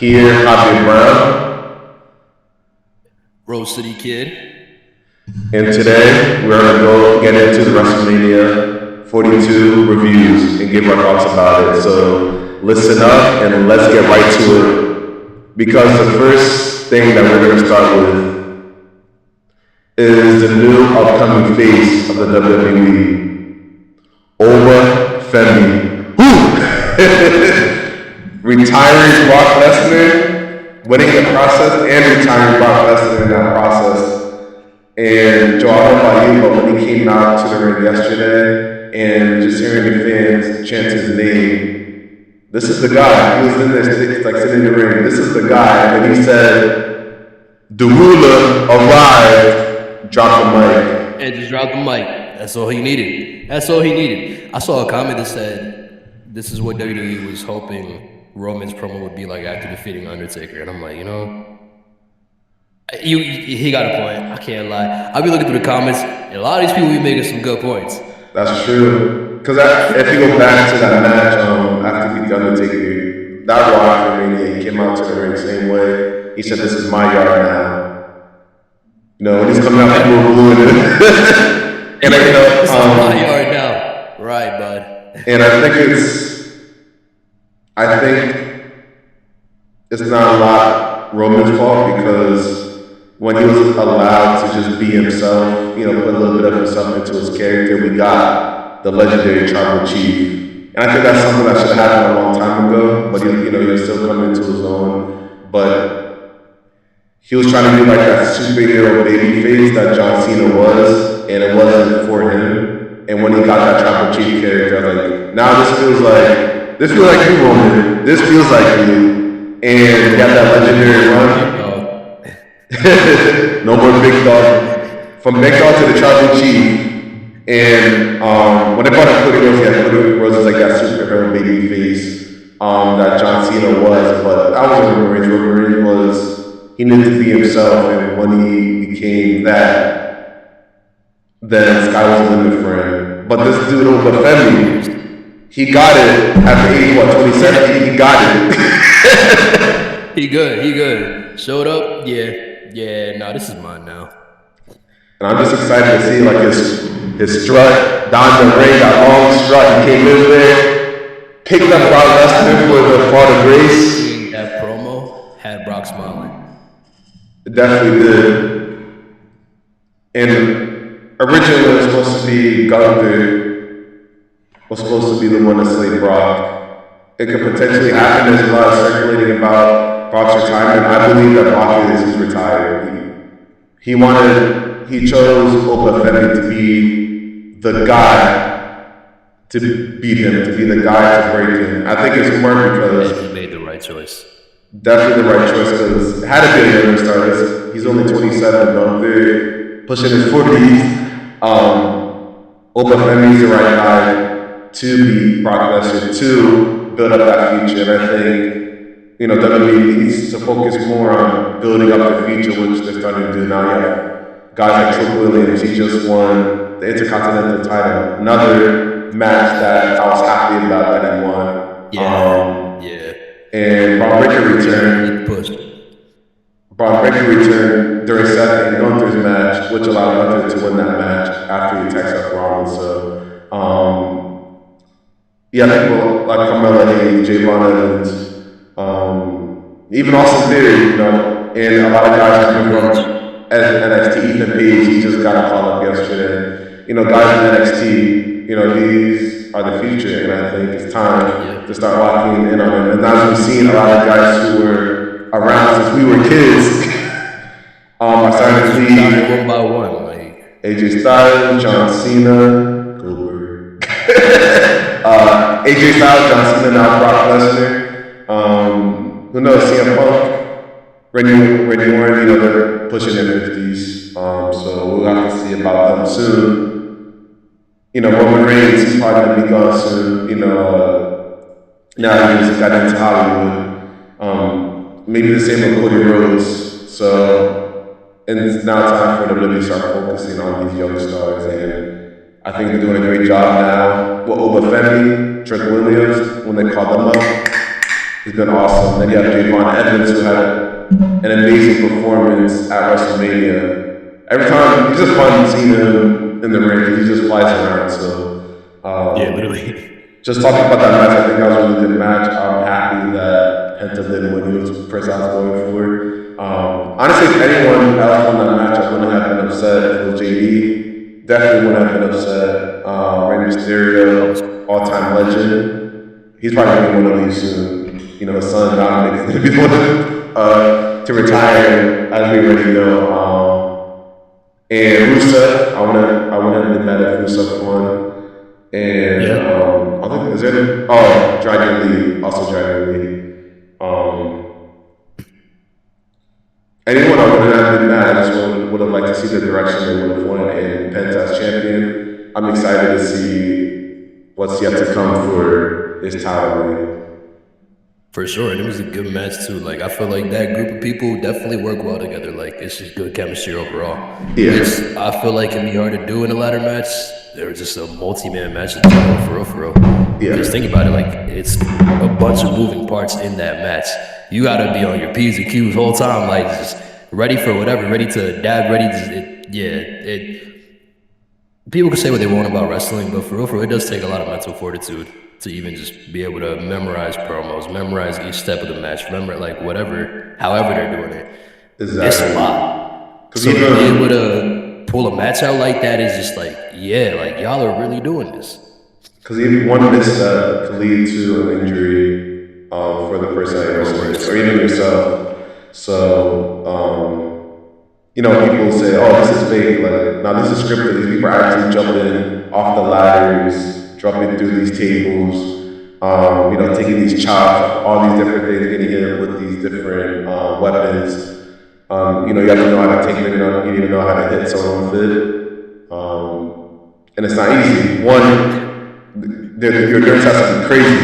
Here, Javier Brown. Rose City Kid. And today, we're going to go get into the WrestleMania 42 reviews and give our thoughts about it. So listen up and let's get right to it. Because the first thing that we're going to start with is the new upcoming face of the WWE, Oba Femi. Retiring Brock Lesnar, winning the process, and retiring Brock Lesnar in that process. And Joe, I don't know about you, but when he came out to the ring yesterday and just hearing the fans chant his name, this is the guy. He was in there, like sitting in the ring. This is the guy. And he said, "The ruler arrived." Drop the mic. And just drop the mic. That's all he needed. That's all he needed. I saw a comment that said, "This is what WWE was hoping Roman's promo would be like after defeating Undertaker," and I'm like, he got a point. I can't lie. I'll be looking through the comments, and a lot of these people be making some good points. That's true. Because if you go back to that match after he beat the Undertaker, that Raw Mania, he came out to the ring the same way. He said, "This is my yard now." When he's coming out, people were booing it. And this is my yard now, right, bud? And I think it's not a lot Roman's fault, because when he was allowed to just be himself, put a little bit of himself into his character, we got the legendary Tribal Chief. And I think that's something that should have happened a long time ago, but he was still coming into his own. But he was trying to be like that superhero baby face that John Cena was, and it wasn't for him. And when he got that Tribal Chief character, I was like, now this feels like you, Roman. This feels like you. And you got that legendary run. No more Big Dog. From Big Dog to the Tribal Chief. And when they brought up Cody Rhodes is like that superhero baby face that John Cena was. But that wasn't Roman Reigns. Roman Reigns was, he needed to be himself. And when he became that, then sky was the limit for him. But this dude, Oba Femi, he got it at the age, 27? He got it. He good. Showed up, no, this is mine now. And I'm just excited to see like his strut down the ring, that long strut. He came in there, picked up Brock Lesnar for the Fall of Grace. That promo had Brock smiling. It definitely did. And originally it was supposed to be Gunther was supposed to be the one to slay Brock. It could potentially happen. There's a lot of circulating about Brock's retirement. I believe that Brock is retired. He chose Oba Femi to be the guy to beat him, to be the guy to break him. I think it's more because he made the right choice. Definitely the right choice, because it had to be a younger star. He's only 27, but they're pushing his 40s. Oba Femi is the right guy to beat Brock Lesnar, to build up that future. And I think, WWE needs to focus more on building up the future, which they're starting to do now. You have guys like Trick Williams. He just won the Intercontinental title. Another match that I was happy about that he won. And Braun Breaker returned. Braun Breaker returned during Seth and Gunther's match, which allowed Gunther to win that match after he attacked Seth Rollins. So, people like Carmella Hayes, Javon Evans, even Austin Theory, and a lot of guys coming from NXT. Ethan Page, he just got a call up yesterday. Guys in NXT, these are the future, and I think it's time to start locking in on them. And now we've seen a lot of guys who were around since we were kids are starting to leave. One by one, like AJ Styles, John Cena, Goldberg. AJ Styles, John Cena, now Brock Lesnar. Who knows? CM Punk, Randy Orton. They're pushing their 50s. So we'll have to see about them soon. Roman Reigns is probably going to be gone soon. Now he just got into Hollywood. Maybe the same with Cody Rhodes. So, and it's now time for them to really start focusing on these young stars. And I think they're doing a great job now with Oba Femi, Trick Williams, when they call them up. He's been awesome. Then you have Javon Evans, who had an amazing performance at WrestleMania. Every time, it's just fun seeing him in the ring. He just flies around. So, Yeah, literally. just talking about that match, I think that was a really good match. I'm happy that Penta did win. He was the person I was going for. Honestly, if anyone else won that match, I wouldn't have been upset. If it was JD, definitely wouldn't have been upset. Rey Mysterio, all-time legend. He's probably going to be one of these soon. You know, his son Dominic is going to be the one to retire, as we already know. And Rusev, I wouldn't have been mad if Rusev won. And I think, is it? Oh, Dragon Lee, also Dragon Lee. Anyone I wouldn't have been mad. I just would have liked to see the direction they would have won in Penta's champion. I'm excited to see what's yet to come for this title reign. For sure, and it was a good match too. Like I feel like that group of people definitely work well together. Like it's just good chemistry overall. Yeah. Which I feel like can be hard to do in a ladder match. There was just a multi-man match for real. Yeah. Just think about it. Like it's a bunch of moving parts in that match. You gotta be on your P's and Q's the whole time, like just ready for whatever, ready to dab, ready to people can say what they want about wrestling, but for real, it does take a lot of mental fortitude to even just be able to memorize promos, memorize each step of the match, remember like however they're doing it. Exactly. It's a lot. So to be able to pull a match out like that is just like, yeah, like y'all are really doing this. Because even one misstep could lead to an injury for the person that you're wrestling, or even yourself. So, you know, people say, "Oh, this is fake." Like, now this is scripted. These people are actually jumping off the ladders, dropping through these tables, you know, taking these chops, all these different things, getting hit with these different weapons. You know, you have to know how to take it. You need to know how to hit someone with it, and it's not easy. Your endurance has to be crazy.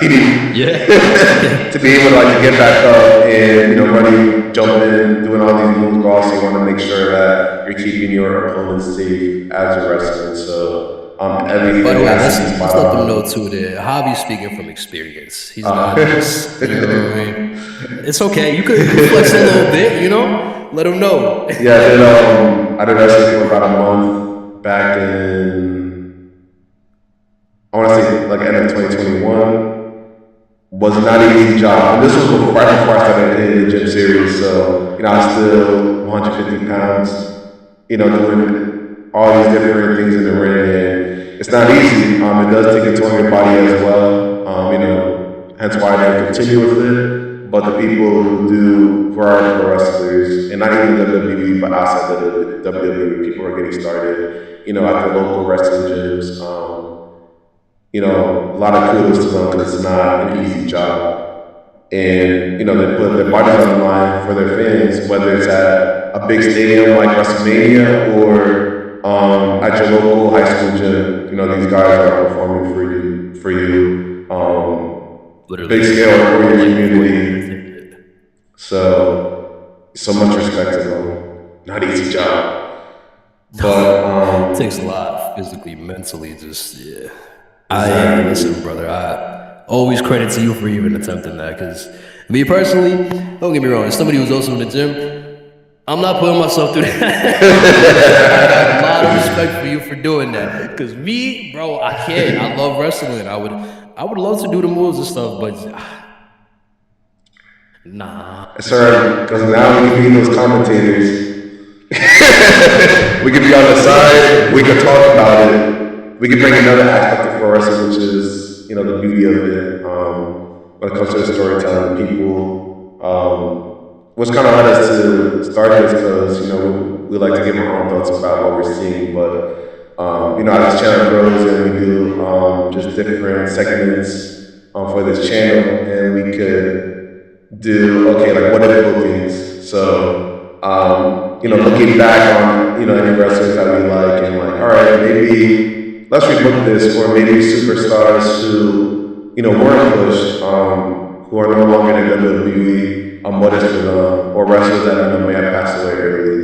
To be able to like get back up and, you know, running, jumping, doing all these moves, but also you want to make sure that you're keeping your opponents safe as you're wrestling. So everything. By the way, let's let them know too that Javi's speaking from experience. He's not just, you know what I mean? It's okay. You could flex a little bit, you know. Let them know. Yeah, I did wrestling for about a month back in, I want to say like end of 2021. Was not an easy job. And this was right before I started the gym series. So, you know, I was still 150 pounds, you know, doing all these different things in the ring. And it's not easy. It does take a toll on your body as well. You know, hence why I didn't continue with it. But the people who do, who are pro wrestlers, and not even WWE, but outside the WWE, people are getting started, you know, at the local wrestling gyms. You know, a lot of kudos to them because it's not an easy job. And, you know, they put their bodies on the line for their fans, whether it's at a big stadium like WrestleMania or at your local high school gym. You know, these guys are performing for you, big scale for your community. So much respect to them. Not an easy job. But it takes a lot physically, mentally, just, yeah. Listen, brother, I always credit to you for even attempting that, because me personally, don't get me wrong, as somebody who's also in the gym, I'm not putting myself through that. I got a lot of respect for you for doing that, because me, bro, I can't. I love wrestling. I would love to do the moves and stuff, but nah. Sir, because now we can be those commentators. We can be on the side, we can talk about it. We can bring another aspect of pro wrestling, which is, you know, the beauty of it. When it comes to the storytelling, people, what's kind of led us to start this because, you know, we like to give our own thoughts about what we're seeing, but, you know, as this channel grows and we do just different segments for this channel, and we could do, okay, like what if bookings? So, you know, looking back on, you know, any wrestlers that we like and like, all right, maybe let's rebook this, or maybe superstars who, you know, weren't pushed, who are no longer in WWE, what is for them, or wrestlers that, you know, may have passed away early.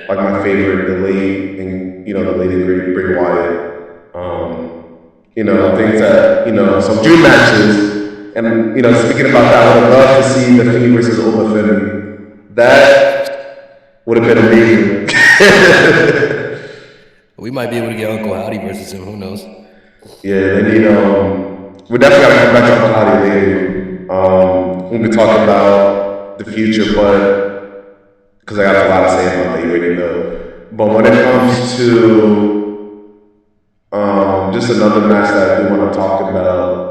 Like my favorite, the late and great Bray Wyatt. You know, things that, you know, some dream matches, And speaking about that, I would love to see the Fiend versus Olafin. That would have been amazing. We might be able to get Uncle Howdy versus him. Who knows? Yeah, they need. We definitely got to come back to Uncle Howdy later. When we talk about the future, but because I got a lot to say about that, you already know. But when it comes to just another match that I do want to talk about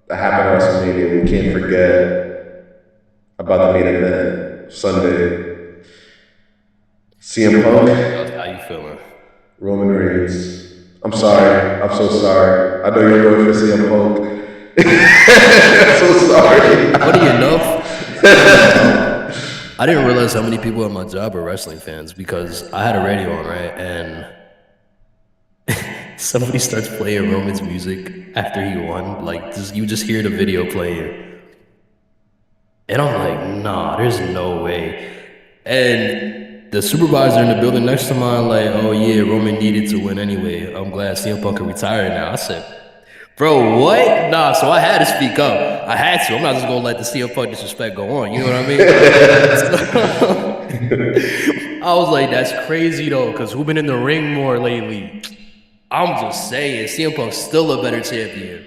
that happened at WrestleMania, we can't forget about the main event Sunday. CM Punk. How you feeling? Roman Reigns. I'm sorry. I'm so sorry. I know you're going for CM Punk. I'm so sorry. Funny enough, I didn't realize how many people at my job are wrestling fans because I had a radio on, right? And somebody starts playing Roman's music after he won. Like, you just hear the video playing. And I'm like, nah, there's no way. And the supervisor in the building next to mine, like, oh yeah, Roman needed to win anyway. I'm glad CM Punk can retire now. I said, bro, what? Nah, so I had to speak up. I had to. I'm not just gonna let the CM Punk disrespect go on. You know what I mean? I was like, that's crazy though, because who been in the ring more lately? I'm just saying, CM Punk's still a better champion.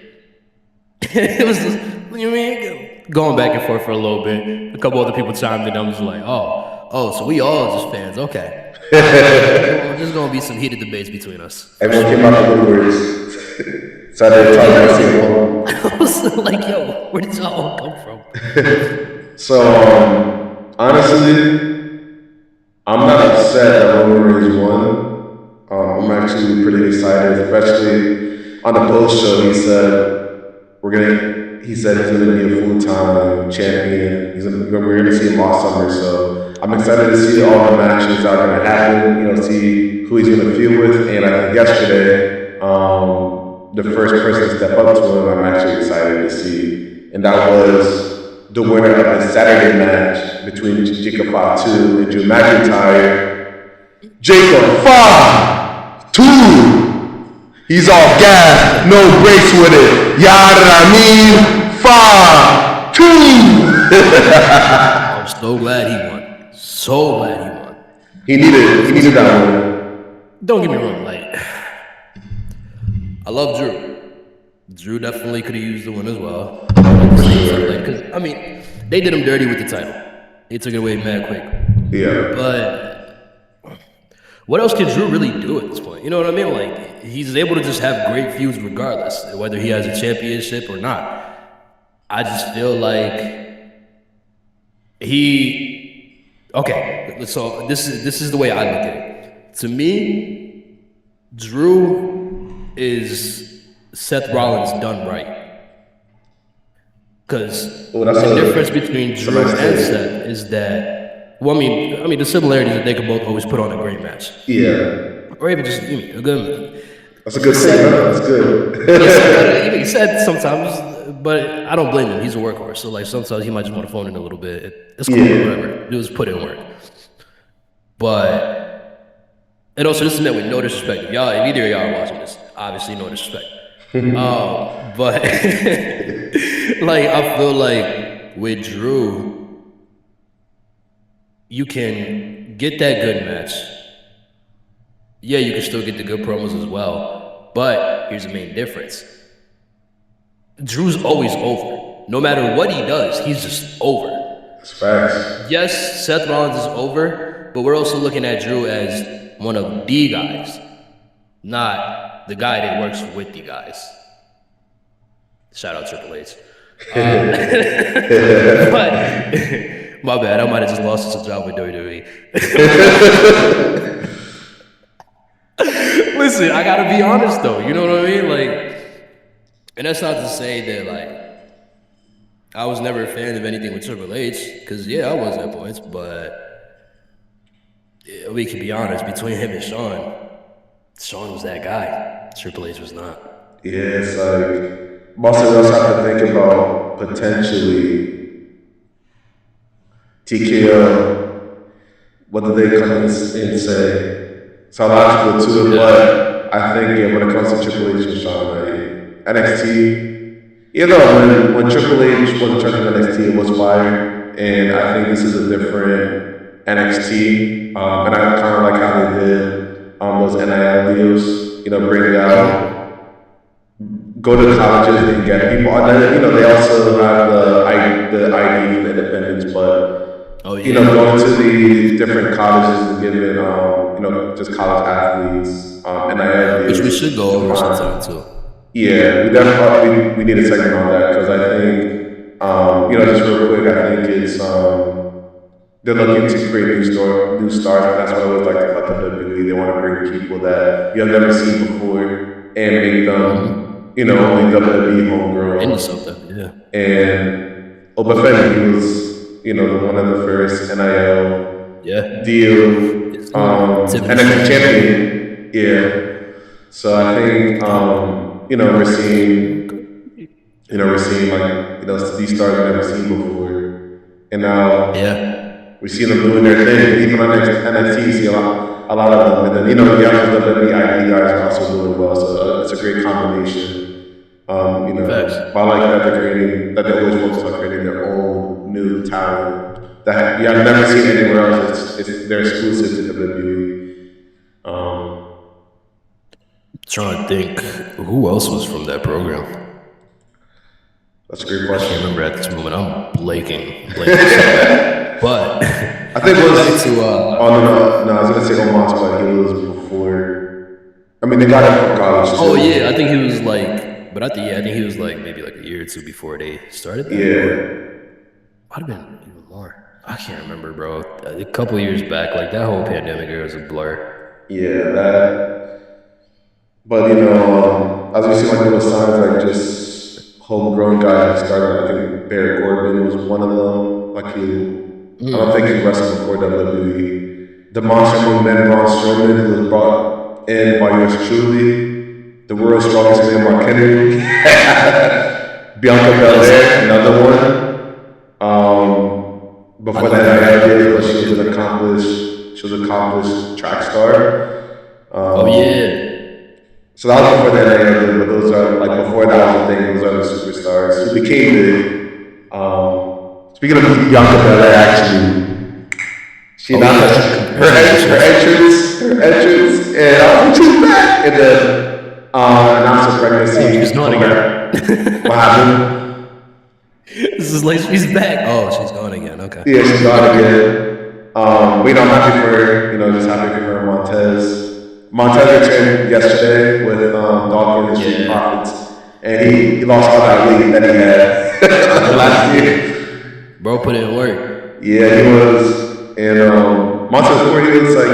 It was just, you mean, going back and forth for a little bit. A couple other people chimed in. I was like, oh, so we all just fans. Okay. There's gonna be some heated debates between us. Everyone came out with words. So they talking about CM Punk. I was like, yo, where did y'all all come from? So, honestly, I'm not upset that Roman Reigns won. I'm actually pretty excited, especially on the post show. He said he's gonna be a full-time champion. We're gonna see him all summer. So I'm excited to see all the matches that are gonna happen. See who he's gonna feud with. And I think yesterday, the first person to step up to him, I'm actually excited to see, and that was the winner of the Saturday match between Jacob Fatu and Drew McIntyre. Jacob Fatu, he's all gas, no brakes with it. Yada I mean, Fatu. I'm so glad he won. So glad he won. He needed that one. Don't get me wrong, like, I love Drew. Drew definitely could have used the win as well. Because, I mean, they did him dirty with the title. They took it away mad quick. Yeah. But what else can Drew really do at this point? You know what I mean? Like, he's able to just have great feuds regardless, whether he has a championship or not. I just feel like okay, so this is the way I look at it. To me, Drew is Seth Rollins done right. Because the difference between Drew and Seth is that, well, I mean, the similarities that they could both always put on a great match. Yeah. Or even just a good. That's a good thing. That's good. He said sometimes, but I don't blame him. He's a workhorse, so like sometimes he might just want to phone in a little bit. It's cool, whatever. Just put in work. But, and also this is meant with no disrespect. If either of y'all are watching this, obviously no disrespect. But like I feel like with Drew, you can get that good match. Yeah, you can still get the good promos as well. But here's the main difference. Drew's always over. No matter what he does, he's just over. That's facts. Yes, Seth Rollins is over, but we're also looking at Drew as one of the guys, not the guy that works with the guys. Shout out Triple H. But my bad, I might have just lost a job with WWE. Listen, I gotta be honest though, you know what I mean? Like, and that's not to say that like I was never a fan of anything with Triple H, because yeah, I was at points, but we can be honest, between him and Shawn was that guy. Triple H was not. Yeah, it's like most of us have to think about potentially TKO. What do they come in and say? It's logical too, but I think when it comes to Triple H and Shawn, like, NXT, You know, when Triple H was in charge of NXT, it was fire, and I think this is a different NXT, and I kind of like how they did those NIL deals. You know, bring out go to colleges and get people, and then you know they also have the ID for the independents, but Oh you know yeah. going to the different colleges and giving you know just college athletes NIL Which we deals should go to over sometime find. too. Yeah, we definitely we need a segment on that because I think you know just real quick I think it's they're looking to create new stars and that's what I always like about WWE. They want to bring people that you have never seen before and make them you know only WWE Into homegrown. something, yeah. And Obafemi, he was you know one of the first NIL Yeah. deal Isn't it Tiffany NXT Stratton? champion. Yeah. So I think you know we're seeing like you know these stars we've never seen before, and Yeah. now we see them doing their thing. Even on NXT, you see a lot of them, and then you know the actual WWE ID guys are also doing well. So it's a great combination. You Facts. know, but I like that they're creating that they always focus on creating their own new talent that you have never seen anywhere else. They're exclusive to WWE. Um, Trying to think who else was from that program. that's a great I can't remember question. at this moment. I'm blanking so bad. But I think it back was. to Oh no, I was gonna say Omas, but he was before. I mean, they got him from college oh yeah, I too. think he was like, but I think he was like maybe like a year or two before they started that, or Yeah, might have been even more. I can't remember, bro. A couple years back, like that whole pandemic era was a blur. yeah, that. But you know, as we see like little signs, like just homegrown guys who started. I think Barry Corbin was one of them. Like I don't think he wrestled before WWE. The Monster Among Men, Braun Strowman, who was brought in by yours truly. The world's strongest man, Mark Henry. Bianca Yes. Belair, another one. I Before know that, that I one. did, but she was an accomplished track star. Oh yeah. So that was before that era, but those are like before that was a thing. Those are the superstars who became the. Speaking of Bianca Belair, actually, she Oh announced yeah. Congratulations. her entrance, and I was like, she's back, and then announced her Oh, she's pregnancy. gone Come again. back. What happened? This is like she's back. Oh, she's gone again. Okay. Yeah, she's gone again. But you know, I'm happy for her. You know, just happy for her. Montez returned yesterday with Dawkins and Street Yeah. Profits, and he lost all that weight that he had last year. Bro put in work. Yeah, he was. And Montez Ford, he looks like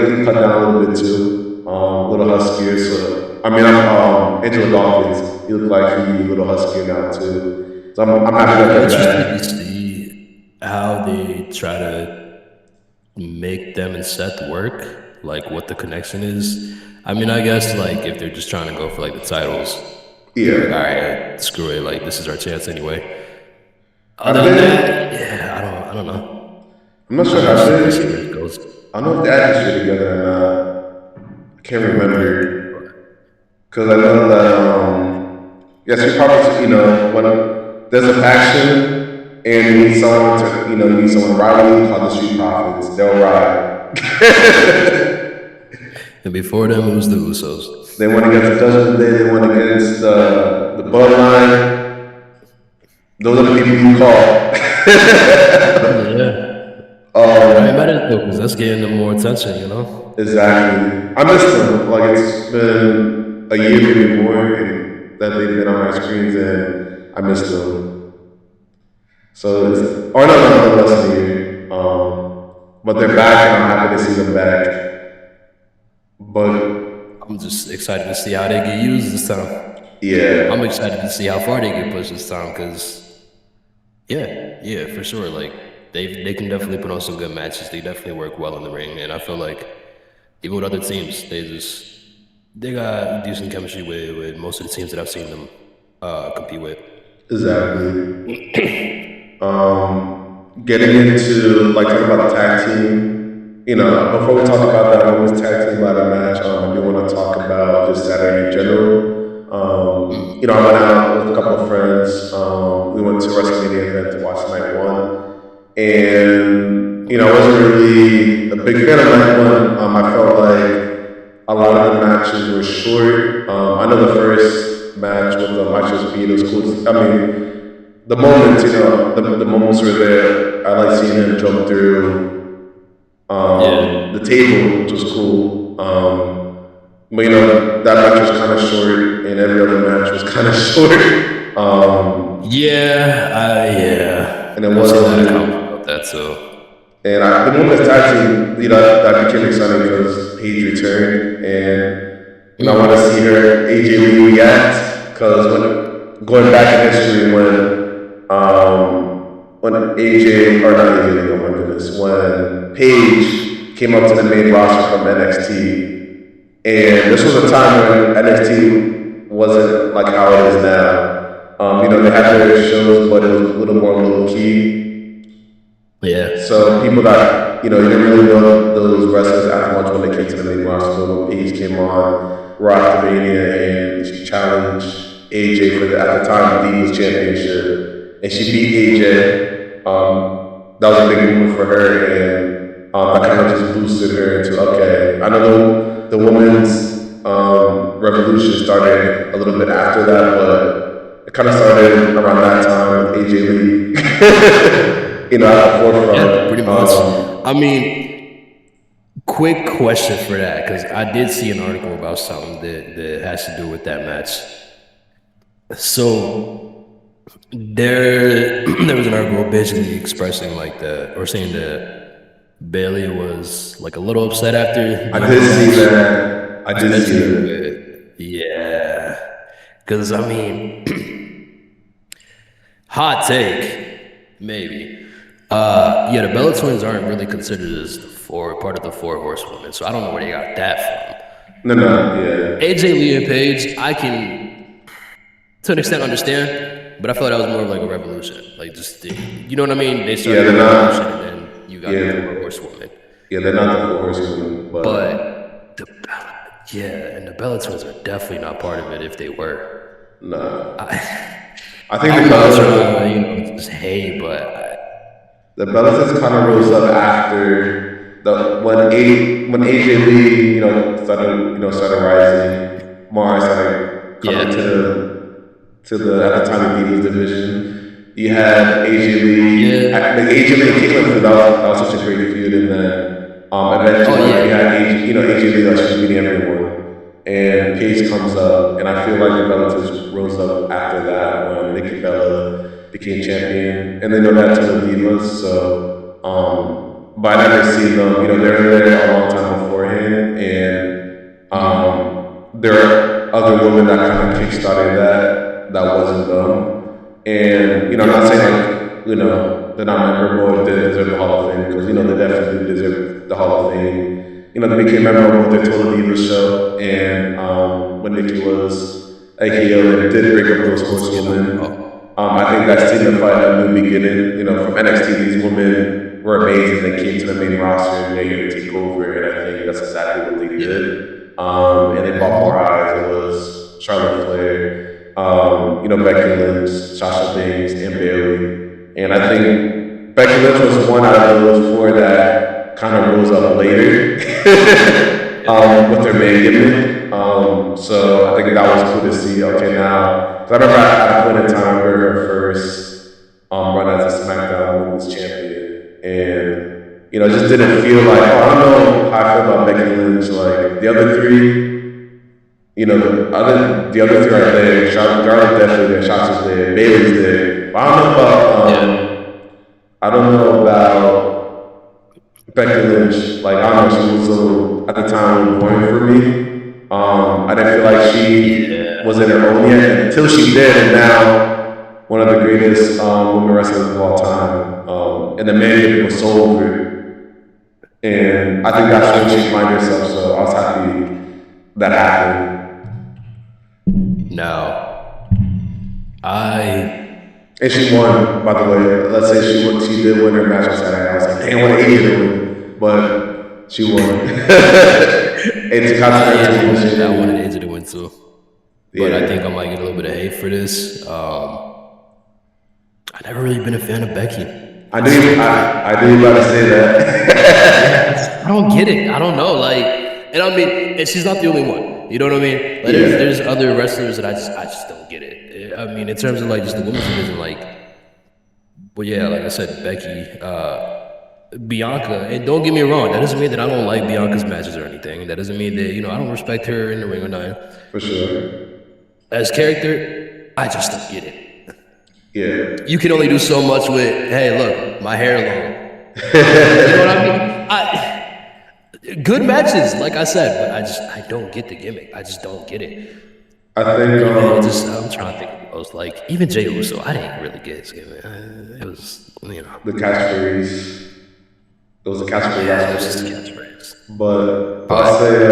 he cut down a little bit too, a little huskier. So I mean, Angela Dawkins, he looked like he a little huskier now too. So I'm happy I'm that interested to they're back. see how they try to make them and Seth work, like what the connection is. I mean, I guess like if they're just trying to go for like the titles, they're like, all Yeah, right, screw it, like this is our chance anyway. have Other than that, they? yeah, I don't know. I'm not I'm sure. Have interested to see where they? it goes. I don't know if they had history together or not. I can't I don't think, but remember because I know that yes, you probably you know when there's a faction and you need someone to you need someone to ride with you called the Street Profits. They'll ride. and before them it was the Usos. They went against the Judgment Day. They went against the Bloodline. Those are the people you call. Yeah. I imagine though, because that's getting them more attention, you know? Exactly. I miss them. Like it's been a year, maybe more, and that they've been on my screens, and I miss them. So, or no, less than a year. But they're back, and I'm happy to see them back. But I'm just excited to see how they get used this time. I'm yeah, excited to see how far they get pushed this time because, yeah, for sure. Like they can definitely put on some good matches. They definitely work well in the ring, and I feel like even with other teams, they got decent chemistry with most of the teams that I've seen them compete with. exactly. Getting into like talking about the tag team. Before we talk about that women's tag team ladder match, I do want to talk about just Saturday in general. I went out with a couple of friends. We went to a Wrestlemania event to watch night one. And, I wasn't really a big fan of night one. I felt like a lot of the matches were short. I know the first match with the Macho Speed was cool. I mean, the moments, the moments were there. I like seeing him jump through the table, which was cool. But that match was kind of short, and every other match was kind of short. Yeah. And it I've wasn't seen that comment about that, so. And the women's tag team, that became exciting because Paige returned, and I want to see her AJ Lee react because going back in history when AJ or not AJ Lee, oh my goodness, when Paige came up to the main roster from NXT, and this was a time when NXT wasn't like how it is now. They had their shows, but it was a little more low key. Yeah. So people that, you didn't really know those wrestlers as much when they came to the main roster. When Paige came on Raw Mania and she challenged AJ for at the time the Divas Championship, and she beat AJ. That was a big move for her, and that kind of just boosted her into okay. I know the women's revolution started a little bit after that, but it kind of started around that time with AJ Lee. At the forefront. Yeah, pretty much. I mean, quick question for that, because I did see an article about something that has to do with that match. So there was an article basically expressing like that, or saying that Bailey was like a little upset after. I did see that. I did see that. Yeah, because I mean, hot take, maybe. The Bella Twins aren't really considered as part of the Four Horsewomen, so I don't know where they got that from. No, yeah. AJ Lee and Paige, I can, to an extent, understand, but I felt that was more of like a revolution. Like, just, you know what I mean? They started a revolution, and then you got the Four Horsewomen. Yeah, they're not the Four Horsewomen. But and the Bella Twins are definitely not part of it if they were. No. I think the Bella Twins, just but. The Bella Twins kind of rose up after when AJ Lee, started rising. More started coming to the at the time the Divas division. You had AJ Lee, AJ Lee and Caitlyn. That was such a great feud, and then eventually you had AJ Lee like she's beating everyone, and Paige comes up, and I feel like the Bella Twins rose up after that when Nikki Bella became champion, and they know that to the Divas. So, but I never seen them. They were there a long time beforehand, and there are other women that kind of kickstarted that wasn't them. And I'm not saying like they're not memorable or they deserve the Hall of Fame because they definitely deserve the Hall of Fame. They became memorable with their Total Divas show, and when Nikki was a heel and did break up those horsewomen. I think that signified a new beginning. From NXT, these women were amazing. They came to the main roster and they're going to take over, and I think that's exactly what they did. And they brought more eyes. It was Charlotte Flair, Becky Lynch, Sasha Banks, and Bayley. And I think Becky Lynch was one out of those four that kind of rose up later with their main gimmick. So I think that was cool to see. Okay, now. I remember at a point in time her first run as a SmackDown Women's Champion, and it just didn't feel like I don't know how I feel about Becky Lynch. Like the other three, the other three are there. Charlotte definitely there. Shotzi's there. Bayley's there. But I don't know about Becky Lynch. Like I don't know, she was a little at the time boring for me. I didn't feel like she was in her own yet until she did, and now one of the greatest women wrestlers of all time. And the man was so over, and I think that's when she found herself. So I was happy that happened. No, and she won, by the way. Let's say she did win her match on Saturday. I was like, damn, what AJ to win, but she won. I wanted AJ to win too. but I think I might get a little bit of hate for this. I've never really been a fan of Becky. I knew you about to say that. I don't get it. I don't know. Like, and I mean, and she's not the only one. You know what I mean? Like, there's other wrestlers that I just don't get it. I mean, in terms of like just the women's division, like, well, yeah, like I said, Becky, Bianca, and don't get me wrong, that doesn't mean that I don't like Bianca's matches or anything. That doesn't mean that I don't respect her in the ring or nothing. For sure. As character, I just don't get it. Yeah. You can only do so much with, hey, look, my hair long. You know what I mean? Good matches, like I said, but I don't get the gimmick. I just don't get it. I think I'm trying to think of the most, like, even Jey Uso, I didn't really get his gimmick. It was, the catchphrase. It was a catchphrase. Yeah, it was just a catchphrase. But I'll say,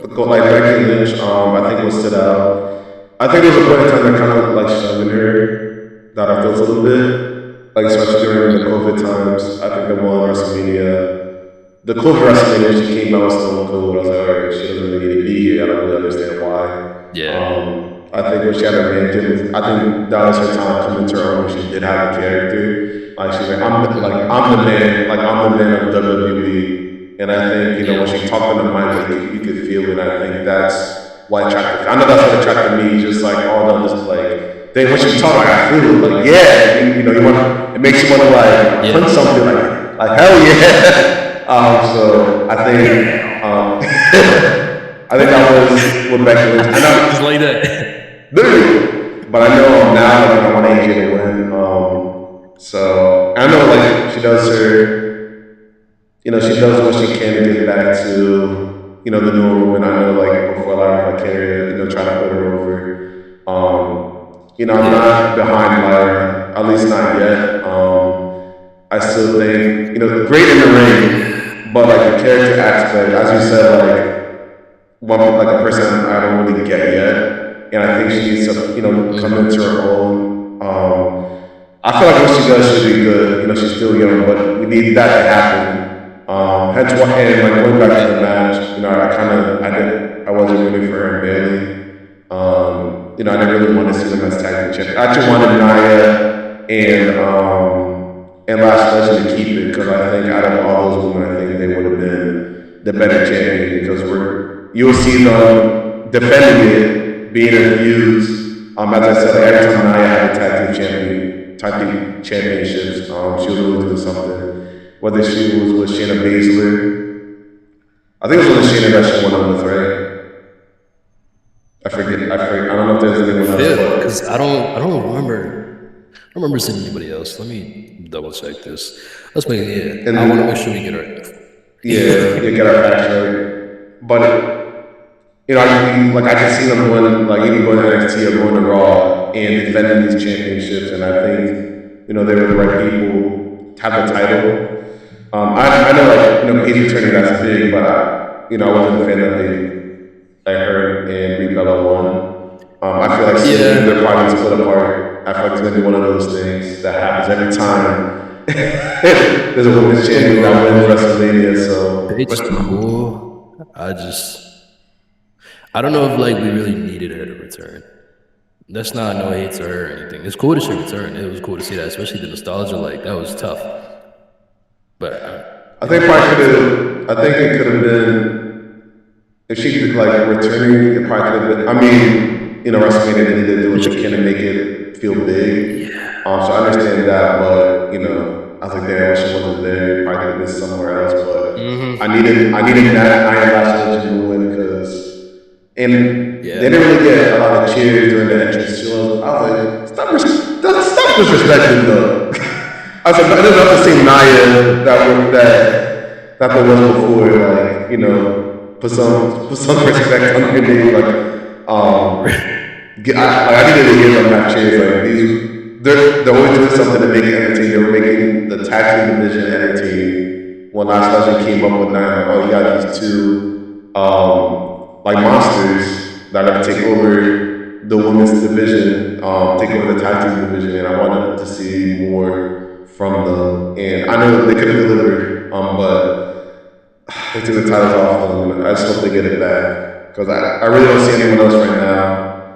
like Becky Lynch, I think what stood out. I think there was a point in time that kind of like shoving her that I felt a little bit, like especially during the COVID times. I think the one WrestleMania, the COVID WrestleMania, she came out with Stone Cold. I was like, alright, she doesn't really need to be here. I don't really understand why. Yeah. I think when she had her man gimmick, I think that was her time coming to her own. She did have a character. Like she's like, I'm the man. Like I'm the man of WWE. And I think when she talked in the mic, like you could feel it. I think that's why attracted. I know that's what attracted me. Just like all the just like. Then when she talk, like I feel it. Like yeah, you want. It makes you want to like punch something. Like hell yeah. So I think. I think that was what Becky Lynch. I know just like that. Literally. But I know now like I want AJ to win. So I know like she does her. She does what she can to get back to the newer woman. I know like before a lot of like Canada, trying to put her over. I'm not behind Lyra, at least not yet. I still think great in the ring, but like the character aspect, as you said, like a person I don't really get yet, and I think she needs to come into her own. I feel like what she does should be good. She's still young, but we need that to happen. Hence why, and like going back to the match, I wasn't rooting for her and Bailey. I didn't really want to see them as tag team champions. I actually wanted Nia and Last Legend to keep it because I think out of all those women, I think they would have been the better champion because you'll see them defending it, being abused. As I said, like, every time Nia had a tag team championships, she was always doing something. Whether she was with Shayna Baszler, I think it was with Shayna that she won on with, right? I forget. I don't know if there's anyone else. Yeah, because I don't remember seeing anybody else. Let me double check this. Let's make it. Yeah, I want to make sure we get our. Yeah, get our facts right. But I can see them going even going to NXT or going to Raw and defending these championships, and I think they were the right people to have the title. I know Paige returning that's big, but I wasn't a fan that her and Brie Bella won. I feel like they're probably split apart. I feel like it's gonna be one of those things that happens every time. There's a women's champion that wins Wrestlemania. So Paige's cool. I don't know if we really needed her to return. That's not no hate to her or anything. It's cool that she returned. It was cool to see that, especially the nostalgia. That was tough. But I think it could have been if she could returning. It probably could have been. I mean, WrestleMania they did do what they can to make it feel big. So I understand that, but I was like, damn, she wasn't there. Probably could have been somewhere else. But I needed that Iron Last Legend to win because. And they didn't really get a lot of cheers during the entrance. I was like, stop disrespecting though. I said, there's not the same Nia that there was before. Put some respect on your name. I needed to hear them have cheers. They're always doing something to make it entertaining. They were making the tag team division entertaining. When Last Legend came up with Nia, you got these two. Monsters that are going to take over the women's division, take over the tag team division, and I wanted to see more from them. And I know they could have delivered, but they took the titles off them. I just hope they get it back because I really don't see anyone else right now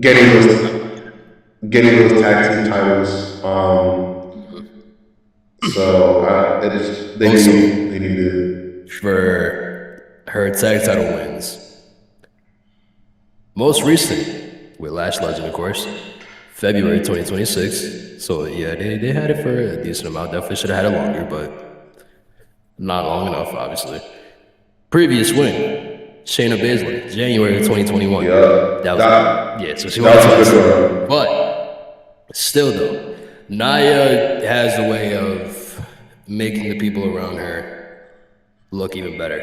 getting those tag team titles. So they Also, need to. for her tag title wins, most recent with Lash Legend, of course, February 2026. So yeah, they had it for a decent amount. Definitely should have had it longer, but not long enough, obviously. Previous win, Shayna Baszler, January of 2021. Yeah, That was so she won that was twice. a good run. But still, though, Nia has a way of making the people around her look even better.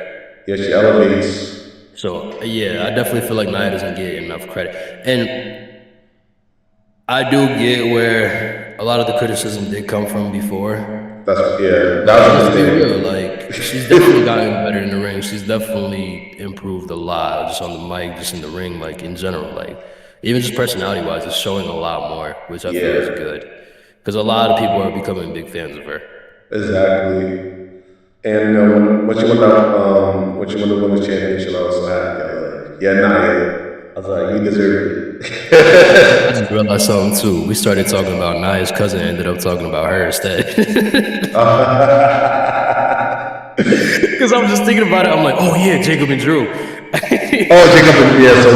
Yeah, she elevates. So yeah, I definitely feel like Nia doesn't get enough credit, and I do get where a lot of the criticism did come from before. That But was let's be real, understandable. like she's definitely gotten better in the ring. She's definitely improved a lot, just on the mic, just in the ring, like in general. Like even just personality wise, it's showing a lot more, which I feel is Yeah, good. Because a lot of people are becoming big fans of her. exactly. And when she won the women's championship, I was so happy. I was like, yeah, Nia. I was like, you deserve I it. just realized something too. We started talking about Nia's cousin, ended up talking about her instead. Because I'm just thinking about it. I'm like, oh yeah, Jacob and Drew. Jacob, yeah. So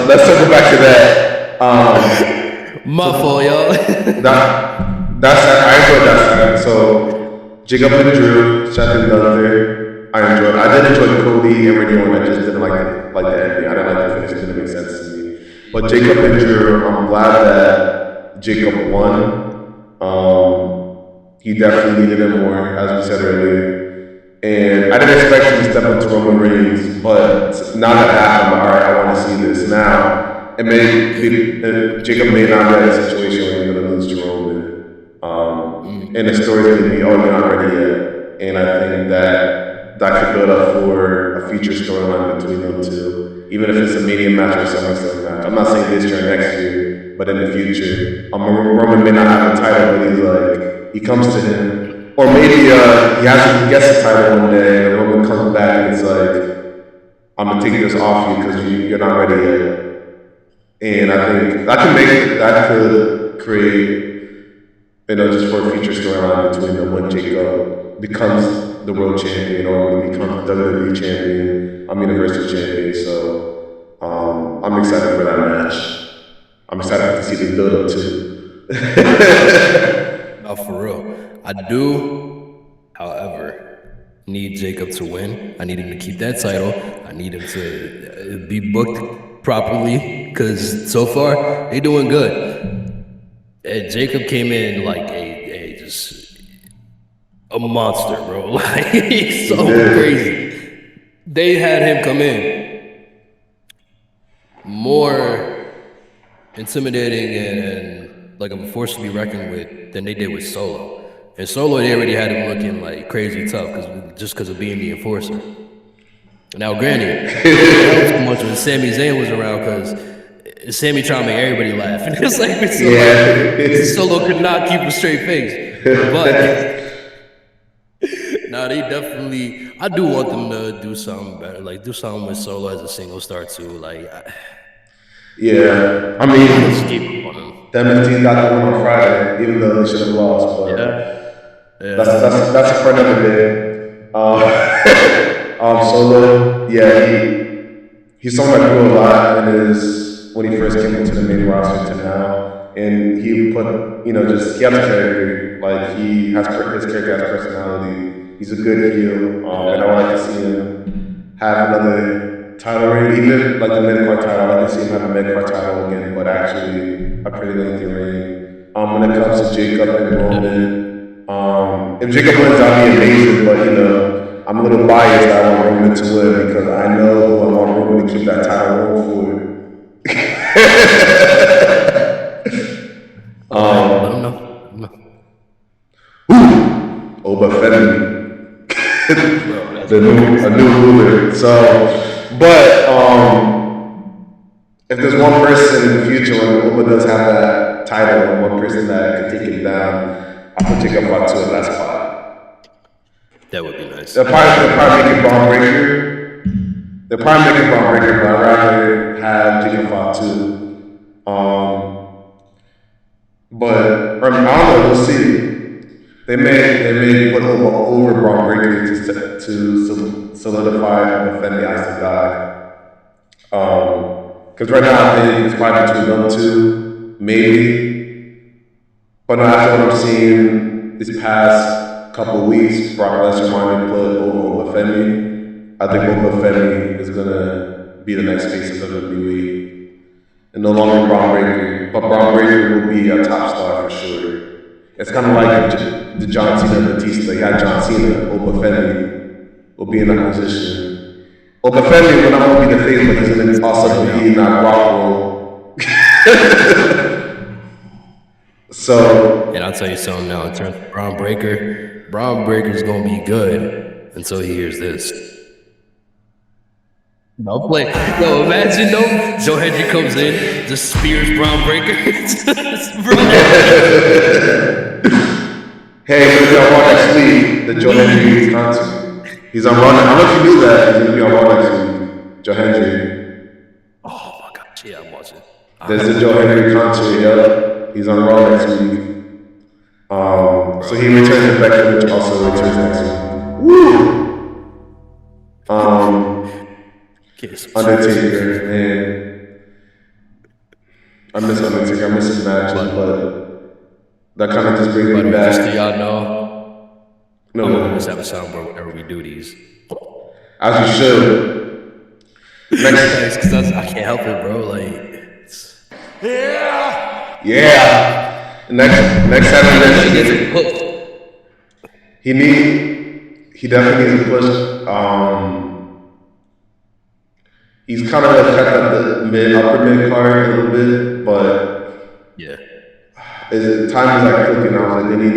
let's circle back to that. My fault, y'all. That's I enjoyed that segment. So Jacob and Drew, Seth and Gunther, I enjoyed. I did enjoy Cody and Randy Orton. I just didn't like the ending. I didn't like the finish. It didn't make sense to me. But Jacob and Drew, I'm glad that Jacob won. He definitely needed it more, as we said earlier. And I didn't expect him to step into Roman Reigns, but now that happened, all right, I want to see this now. Jacob may not be in a situation where he's going to lose to Roman. And the story's going to be, oh, you're not ready yet. And I think that could build up for a future storyline between them two, even if it's a Mania match or a SummerSlam match. I'm not saying this year or next year, but in the future. Roman may not have the title, but he's like, he comes to him. Or maybe he gets the title one day, and Roman comes back and it's like, I'm gonna take this off you because you're not ready yet. And I think that could create, just for a future storyline between them when Jacob becomes the world champion or when he becomes the WWE champion, Universal champion. So I'm excited for that match. I'm excited to see this build up too. No, for real. I do, however, need Jacob to win. I need him to keep that title. I need him to be booked properly because so far they doing good. And Jacob came in like just a monster, bro. Like he's so crazy. They had him come in more intimidating and like a force to be reckoned with than they did with Solo. And Solo, they already had him looking like crazy tough because of being the enforcer. Now, granted, it helped so much when Sami Zayn was around because Sammy trying to make everybody laugh. And it's like Solo could not keep a straight face. But they definitely. I do want them to do something better, like do something with Solo as a single star too. Like, yeah, them team got the win on Friday, even though they should have lost. But that's for another day. Solo, he's someone that grew a lot when he first came into the main roster to now, and he put, just he has a character. Like his character has personality. He's a good heel, and I would like to see him have another title reign, even like the mid-card title. I like to see him have a mid-card title again, but actually a pretty lengthy reign. When it comes to Jacob and Roman, if Jacob wins, that'd be amazing. But I'm a little biased. I want Roman to win because I know I want Roman to keep that title on for. Let him know. Oba Femi. A new ruler. So, but if there's one person in the future when Oba does have that title, and one person that could take it down, I put Jacob Fatu in that spot. That would be nice. They'll probably make it Braun Breaker. But I'd rather have Jacob Fatu But I don't know. We'll see. They may put over Braun Breaker to solidify Femi as the guy. Because right now I think it's probably between them two, maybe. But no, after what I'm seeing this past couple of weeks, Brock Lesnar wanted to put over Femi. I think Boba Femi is gonna be the next face of WWE, and no longer Braun Breaker. But Braun Breaker will be a top star for sure. It's kind of like the John Cena Batista. You got John Cena, Boba Femi will be in that position. Boba Femi will not only be the face, but he's going to also be in that Brock role. So, and I'll tell you something now. In terms of Braun Breaker's gonna be good until he hears this. No play. Yo, imagine though, Joe Hendry comes in, just spears Braun Breaker. Hey, he's on Raw next week. The Joe Hendry concert. He's on Raw. I don't know if you knew that. He's gonna be on Raw next week. Joe Hendry. Oh my gosh, yeah, I'm watching. There's the Joe Hendry concert. Yeah, he's on Raw next week. So he returns to Becky, which also returns next week. Woo! Undertaker, man. I miss Undertaker. I miss his matches, but that kind of just brings me back. Just so y'all know, no, we'll just have a soundboard whenever we do these. As you should. Next, because I can't help it, bro. Like, yeah. Next Saturday. He definitely needs a push. He's kind of kept at the upper mid card a little bit, but yeah, time is like clicking now. Like they need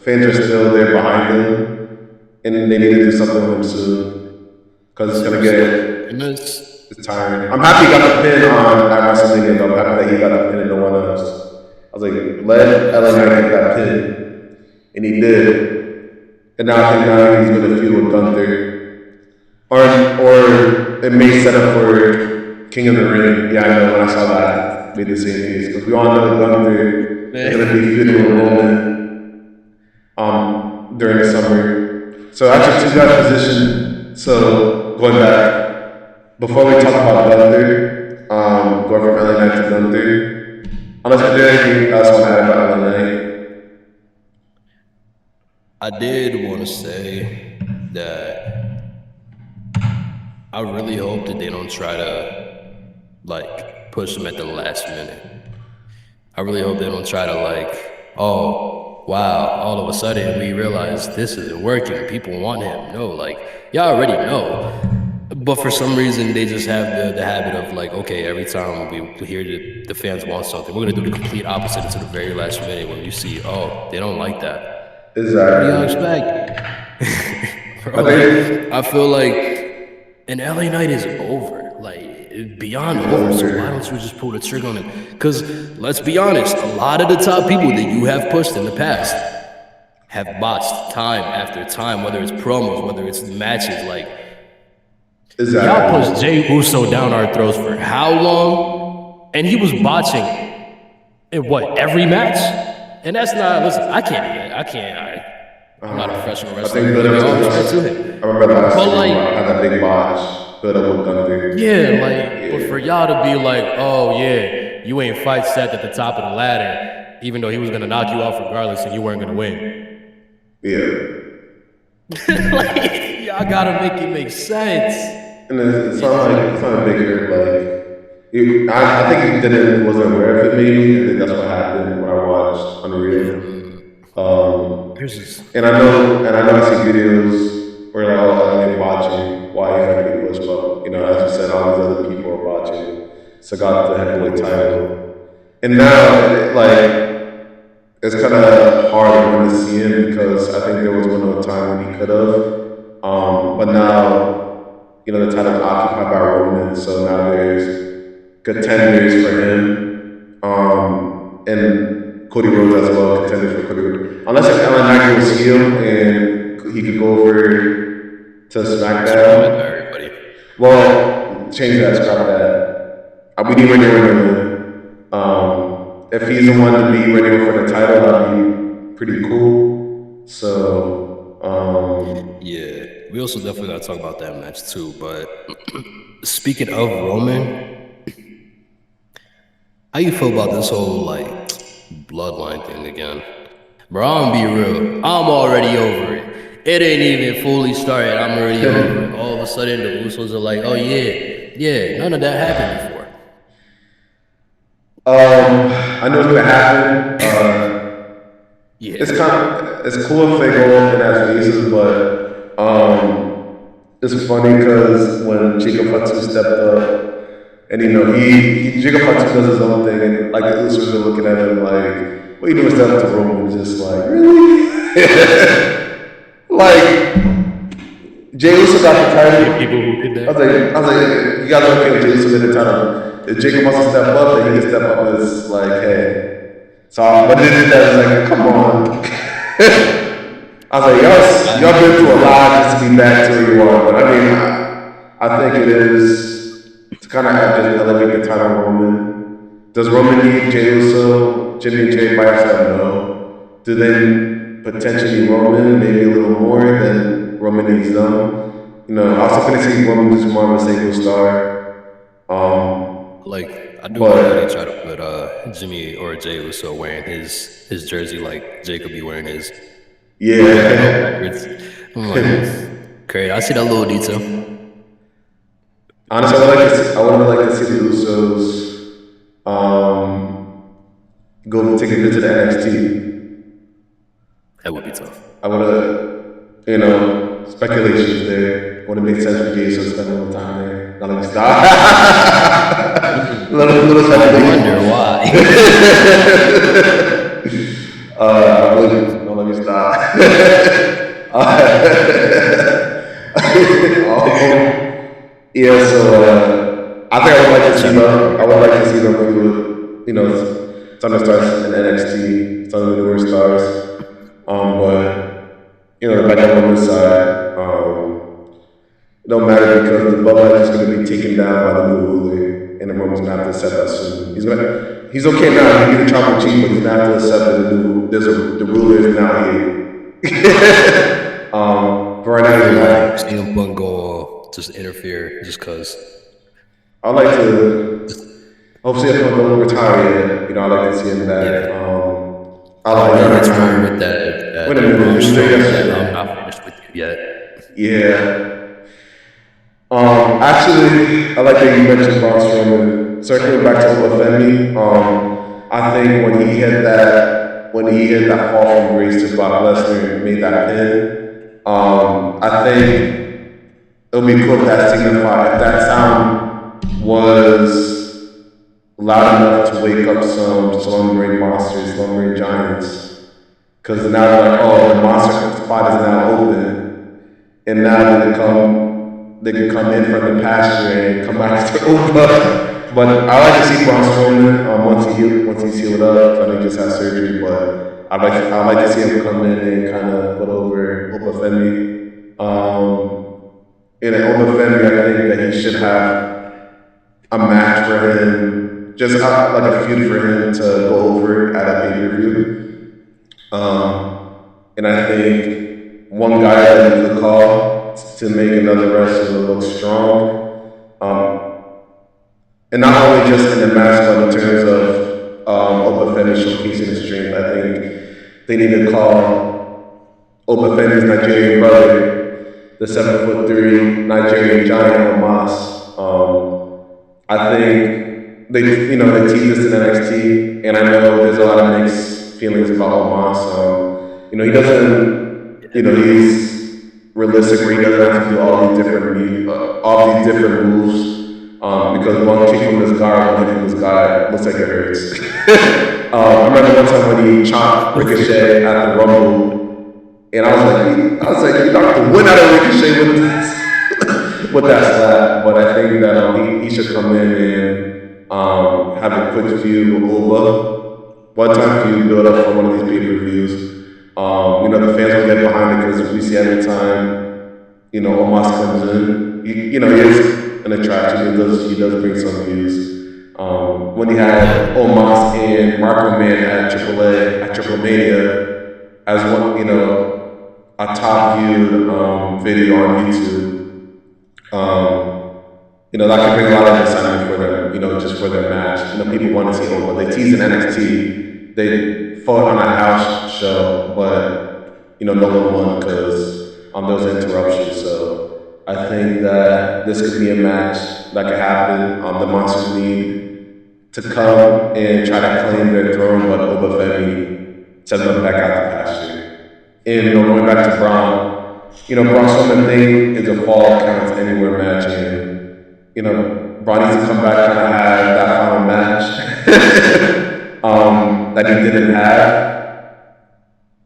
fans are still there behind him, and they need to do something with him soon because it's gonna it's tiring. I'm happy he got the pin on at Wrestlemania though. I'm happy that he got the pin and no one else. I was like, let LA Knight get that pin, and he did. And now I think he's gonna feud with Gunther. Or it may set up for King of the Ring. Yeah, I know when I saw that, made the same face. Because we all know Gunther is going to be feuding with Roman during the summer. So actually, to that position, so going back, before we talk about Gunther, going from LA Knight to Gunther, unless there's anything else to add about LA Knight. I did want to say that I really hope that they don't try to, like, push him at the last minute. I really hope they don't try to, like, oh, wow, all of a sudden we realize this isn't working. People want him. No, like, y'all already know. But for some reason, they just have the habit of, like, okay, every time we hear that the fans want something, we're going to do the complete opposite until the very last minute when you see, oh, they don't like that. Exactly. What do y'all expect? Bro, I feel like... And LA Knight is over, like beyond over. So why don't you just pull the trigger on it? Because let's be honest, a lot of the top people that you have pushed in the past have botched time after time, whether it's promos, whether it's matches. Like, y'all pushed Jey Uso down our throats for how long? And he was botching in what, every match? And that's not, listen, I can't. I'm not a professional wrestler. I remember last time I had that big botch, build up with Gunther. Yeah, but for y'all to be like, oh yeah, you ain't fight Seth at the top of the ladder, even though he was gonna knock you off regardless and you weren't gonna win. Yeah. Like, y'all gotta make it make sense. And it's not bigger, like, I think he wasn't aware of it maybe, and that's what happened when I watched Unreal. And I know I see videos where they're watching why he's not getting pushed up. You know, as you said, all these other people are watching. So got the heavyweight title, and now it's kind of hard to see him because I think there was one time when he could have, but now the title's occupied by Roman, so now there's contenders for him, and Cody Rhodes as well, contenders for Cody Rhodes. Unless Ellen Knight was heel and he could go over to SmackDown. Well, change that, scrap that. We need Randy Orton to win. If he's the one to be ready for the title, that'd be pretty cool. So, Yeah, we also definitely gotta talk about that match too. But speaking of Roman, how you feel about this whole like bloodline thing again? Bro, I'm gonna be real. I'm already over it. It ain't even fully started. I'm already over it. All of a sudden, the Usos are like, "Oh yeah, none of that happened before." I know it's gonna happen. It's Yeah, kind of it's cool if they go off in as faces, but it's funny because when Jacob Fatu stepped up, and he Jacob Fatu does his own thing, and like the Usos are looking at him like, "What are you doing stepping to Roman?" It's just like, really, like. Jay Uso got the title. people who did I was that. like, you gotta look at Jay Uso get the title. If Jacob wants to step up, then he can step up as like, hey. So, but they did that. It's like, come on. I was like, y'all been through a lot just to be back to where you are. But I mean, I think it is to kind of have just elevate the title Roman. Does Roman need Jey Uso, Jimmy and Jay by himself? No. Do they potentially Roman, maybe a little more than Roman needs them? I also couldn't see Roman just more of a single star. Like, I do like how they try to But put Jimmy or Jay Uso wearing his jersey like Jacob be wearing his yeah, records. I'm like, great. I see that little detail. honestly, I would like to see the Usos go take a visit to NXT. That would be tough. I would have, speculations there. Would have made sense for Jay to spend a little time there. Not let me stop. little I speculation. wonder why. Don't let me stop. Yeah, so I think I would like to see them. I would like to see them feud with, some of the stars in NXT, some of the newer stars. But back on the side, it don't matter because the bloodline is going to be taken down by the new ruler, and the Roman's going to have to accept that soon. He's okay now. He can travel cheap, but he's going to have to accept that the ruler is now here. For right now, he's not. CM Punk go just interfere just cause. I like to hopefully if I don't retire yet. I like to see him back. I like It's that more time. with that Wait a minute, Roman story that I'm yesterday. not finished with you yet. Yeah. Actually, I like that you mentioned Braun Strowman. Circling back to Obafemi, I think when he hit that fall from grace to Brock Lesnar and made that pin, I think it'll be cool if that sound was loud enough to wake up some slumbering monsters, slumbering giants. Because now they're like, oh, the monster spot is now open, and now they can come in from the pasture and come back to Opa. But I like to see Braun Strowman once he's healed up. I know he just had surgery, but I like to see him come in and kind of put over Opa Femi. In Opa Femi, I think that he should have a match for him, just like a feud for him to go over at a pay-per-view. And I think one guy that you could call to make another wrestler look strong, and not only just in the match, but in terms of Opa Femi showcasing his strength. I think they need to call Opa Femi's Nigerian brother, the 7'3" Nigerian giant Omas. I think they teased this in NXT, and I know there's a lot of mixed feelings about Omas. He doesn't, he's realistic where he doesn't have to do all these different moves. Because one kick from this guy, one hit from this guy, looks like it hurts. I remember one time when he chopped Ricochet at the Rumble, and I was like, you knocked the wind out of Ricochet with this, with that slap. But I think that he should come in and have a quick feud with Uba. One time feud build up for one of these pay-per-views. The fans will get behind it because we see every time, Omos comes in, he is an attraction. He does bring some views. When he had Omos and Marco Man at AAA, at Triple Mania, as one, a top viewed video on YouTube. That could bring a lot of excitement for them, just for their match. People want to see Oba. They teased in NXT. They fought on a house show, but no one won because there was interruptions. So I think that this could be a match that could happen. The Monsters need to come and try to claim their throne, but Oba Femi sends them back out to pasture. And going back to Braun, Braun Strowman thing is a fall counts anywhere match, and Braun needs to come back and have that final match that he didn't have.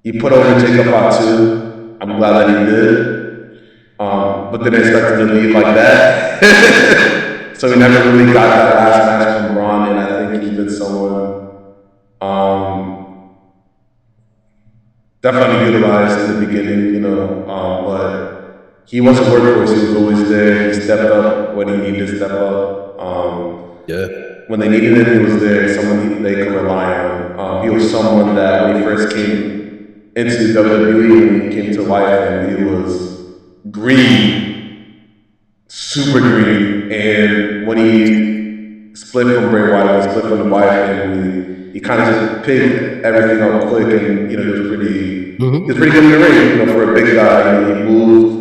He put over Jacob Fatu. I'm glad that he did, but didn't expect him to leave like that. So we never really got that last match from Braun, and I think he's been someone definitely utilized in the beginning, but he wasn't workhorse. He was always there. He stepped up when he needed to step up. When they needed him, he was there. Someone they could rely on. He was someone that when he first came into WWE, when he came to life, and he was green, super green. And when he split from Bray Wyatt, split from the Wyatt family, he kind of just picked everything up quick, and he was pretty good in the ring. For a big guy, he moved,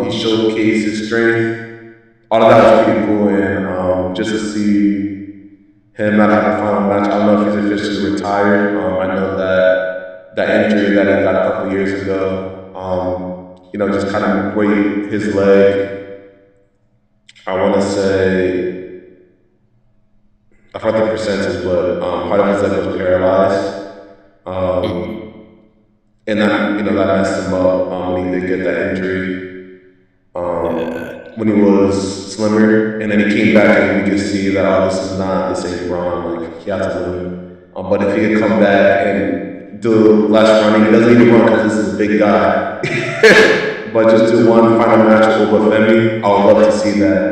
he showcased his strength. All of that was pretty cool, and just to see him not have a final match. I don't know if he's officially retired. I know that injury that he got a couple years ago, just kind of break his leg. I want to say, I forgot the percentage, but part of his leg was paralyzed. And that, that messed him up when he did get that injury. When he was slimmer, and then he came back and we could see that, this is not the same Braun, like, he had to live. But if he could come back and do less running, he doesn't need to run because this is a big guy. But just do one final match with Oba Femi, I would love to see that.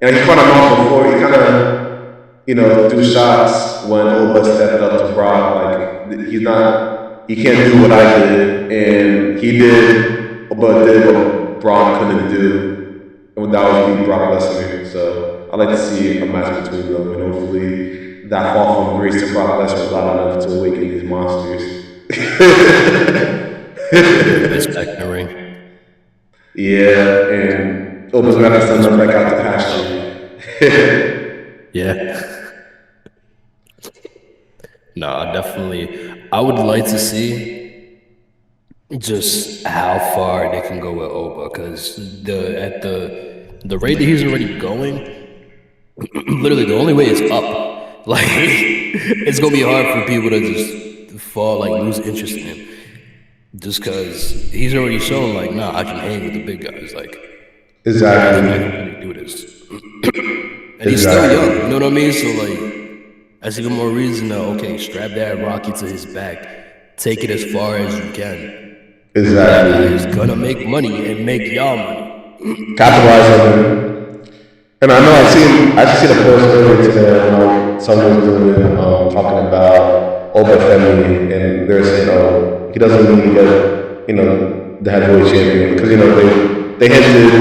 And he fought him off before. He kind of, threw shots when Oba stepped up to Brock. Like, he can't do what I did. And he did, Oba did what Brock couldn't do. And that was beat Brock Lesnar. So I'd like to see a match between them. And hopefully that fall from grace to Brock Lesnar was loud enough to awaken these monsters. It's back in the ring. Yeah, and Oba's gonna send them back out to pasture. Yeah. No, I would like to see just how far they can go with Oba, because at the rate that he's already going, literally the only way is up. Like, it's gonna be hard for people to just fall, like, lose interest in him. Just because he's already shown, like, nah, I can hang with the big guys. Like, exactly. I can really do this. And he's still young, you know what I mean? So, like, that's even more reason to, okay, strap that Rocky to his back. Take it as far as you can. Exactly. He's gonna make money and make y'all money. Capitalize on it. And I know I actually seen a post earlier today, someone was doing it, talking about Oba Femi, and they're saying, he doesn't really get, the heavyweight champion, because, they hinted,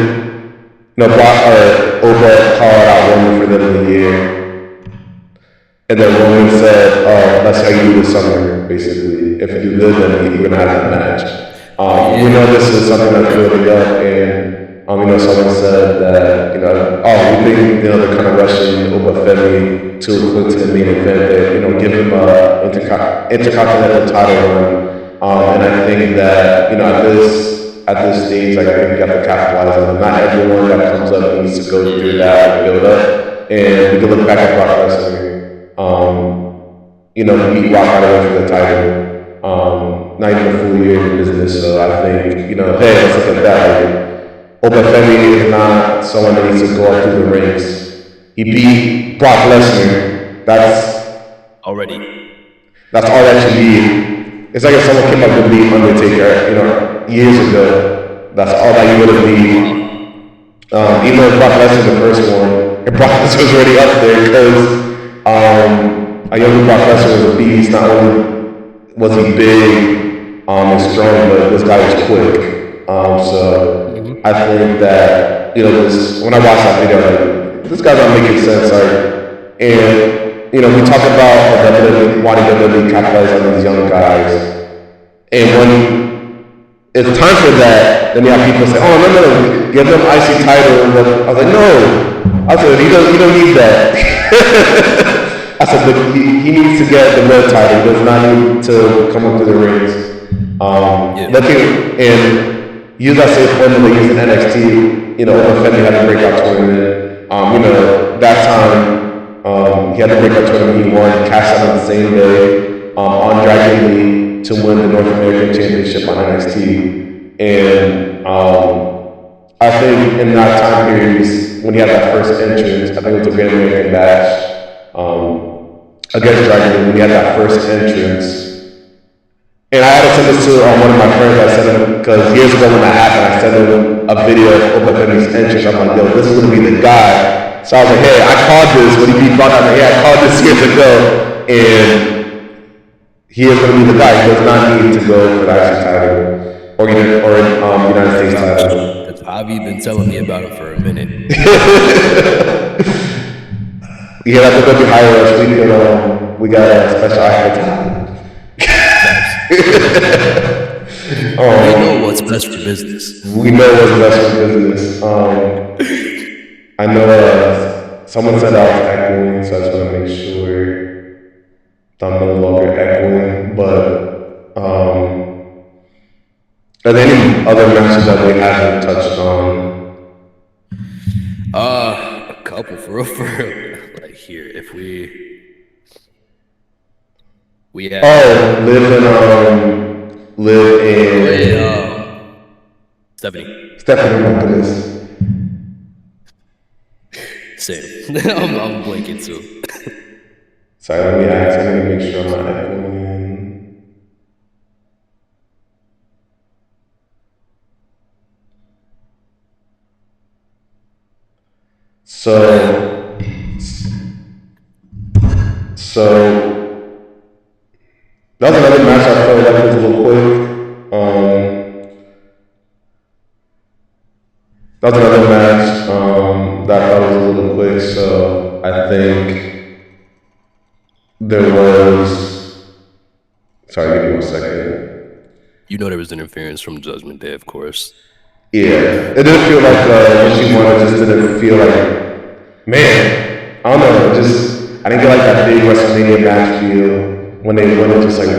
Brock or Oba called out Roman for the end of the year, and then Roman said, that's how you do this summer, basically. If you do good, then we're gonna have that match. We know this is something that's building up, and someone said that, we think, they're kind of rushing Oba Femi too quick to the main event, that, give him a intercontinental title run. And I think that, at this stage, like, I think you have to capitalize on it. Not everyone that comes up needs to go through that and build up. And we can look back at Brock Lesnar. He beat Rock right away for the title. Not even a full year in business. So I think, hey, let's look at that. Oba Femi is not someone that needs to go up through the ranks. He beat Brock Lesnar. That's all that you need. It's like if someone came up to beat Undertaker, years ago. That's all that you would have need. Even though Brock Lesnar the first one, and Brock Lesnar was already up there because a young Brock Lesnar was a beast. Not only was he big and strong, but this guy was quick. So I think that when I watched that video, like, this guy's not making sense. Like, and we talk about WWE, why WWE capitalize on these young guys, and when it's time for that, then you have people say, "Oh no, give them IC title." I was like, "No," I said, "You don't need that." I said, "But he needs to get the red title. He does not need to come up to the rings." Looking and use that same formula used in NXT. Open Fenny had a breakout tournament. That time he had the breakout tournament. He won, cashed out on the same day on Dragon Lee to win the North American Championship on NXT. And I think in that time period, when he had that first entrance, I think it was a Great American match against Dragon Lee, when he had that first entrance. And I had to send this to one of my friends. I sent him, because years ago when that happened, I sent him a video of Open Fenny's entrance. I'm like, yo, this is going to be the guy. So I was like, hey, I called this when he beat Brock. I was like, hey, I called this years ago. And he is going to be the guy. He does not need to go for the IC title or United States title. That's Javi been telling me about it for a minute. Yeah, that's going to be higher us. We got a special item. We know what's best for business. We know what's best for business. I know someone said I was echoing, so I just want to make sure I'm no longer echoing. But are there any other matches that we haven't touched on? A couple for real. Like here, if we have Liv and Stephanie, my goodness. Same. I'm blanking too. Sorry, let me make sure I'm not echoing. So that was another match I felt like was a little quick. That was another match that I thought was a little quick. So I think there was. Sorry, give me 1 second. There was interference from Judgment Day, of course. Yeah, it didn't feel like what she wanted. Just didn't feel like, man. I don't know. I didn't get like that big Wrestlemania match feel. When they went into just like,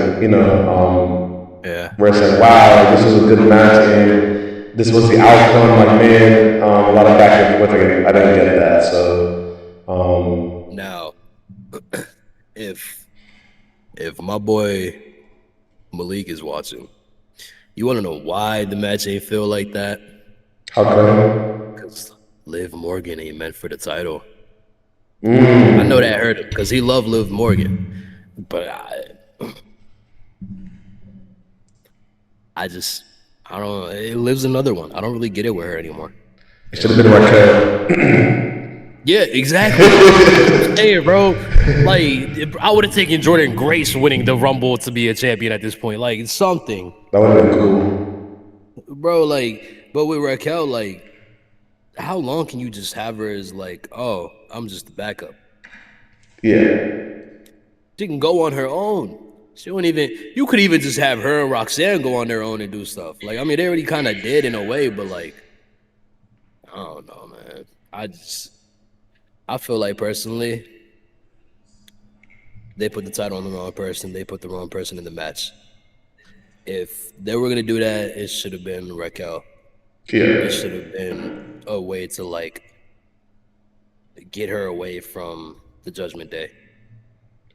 where it's like, wow, this was a good match and this was the outcome. Like, man, a lot of back and forth. I didn't get that. So, now, if my boy Malik is watching, you want to know why the match ain't feel like that? How come? Because Liv Morgan ain't meant for the title. I know that hurt him because he loved Liv Morgan. But I don't know. It lives another one. I don't really get it with her anymore. It should have been Raquel. Yeah, exactly. Hey, bro. Like, I would have taken Jordan Grace winning the Rumble to be a champion at this point. Like, it's something. That would have been cool. Bro, like, but with Raquel, like, how long can you just have her as like, oh, I'm just the backup? Yeah. She can go on her own. You could even just have her and Roxanne go on their own and do stuff. Like, I mean, they already kind of did in a way, but like, I don't know, man. I feel like personally, they put the title on the wrong person. They put the wrong person in the match. If they were going to do that, it should have been Raquel. Yeah. It should have been a way to like get her away from the Judgment Day.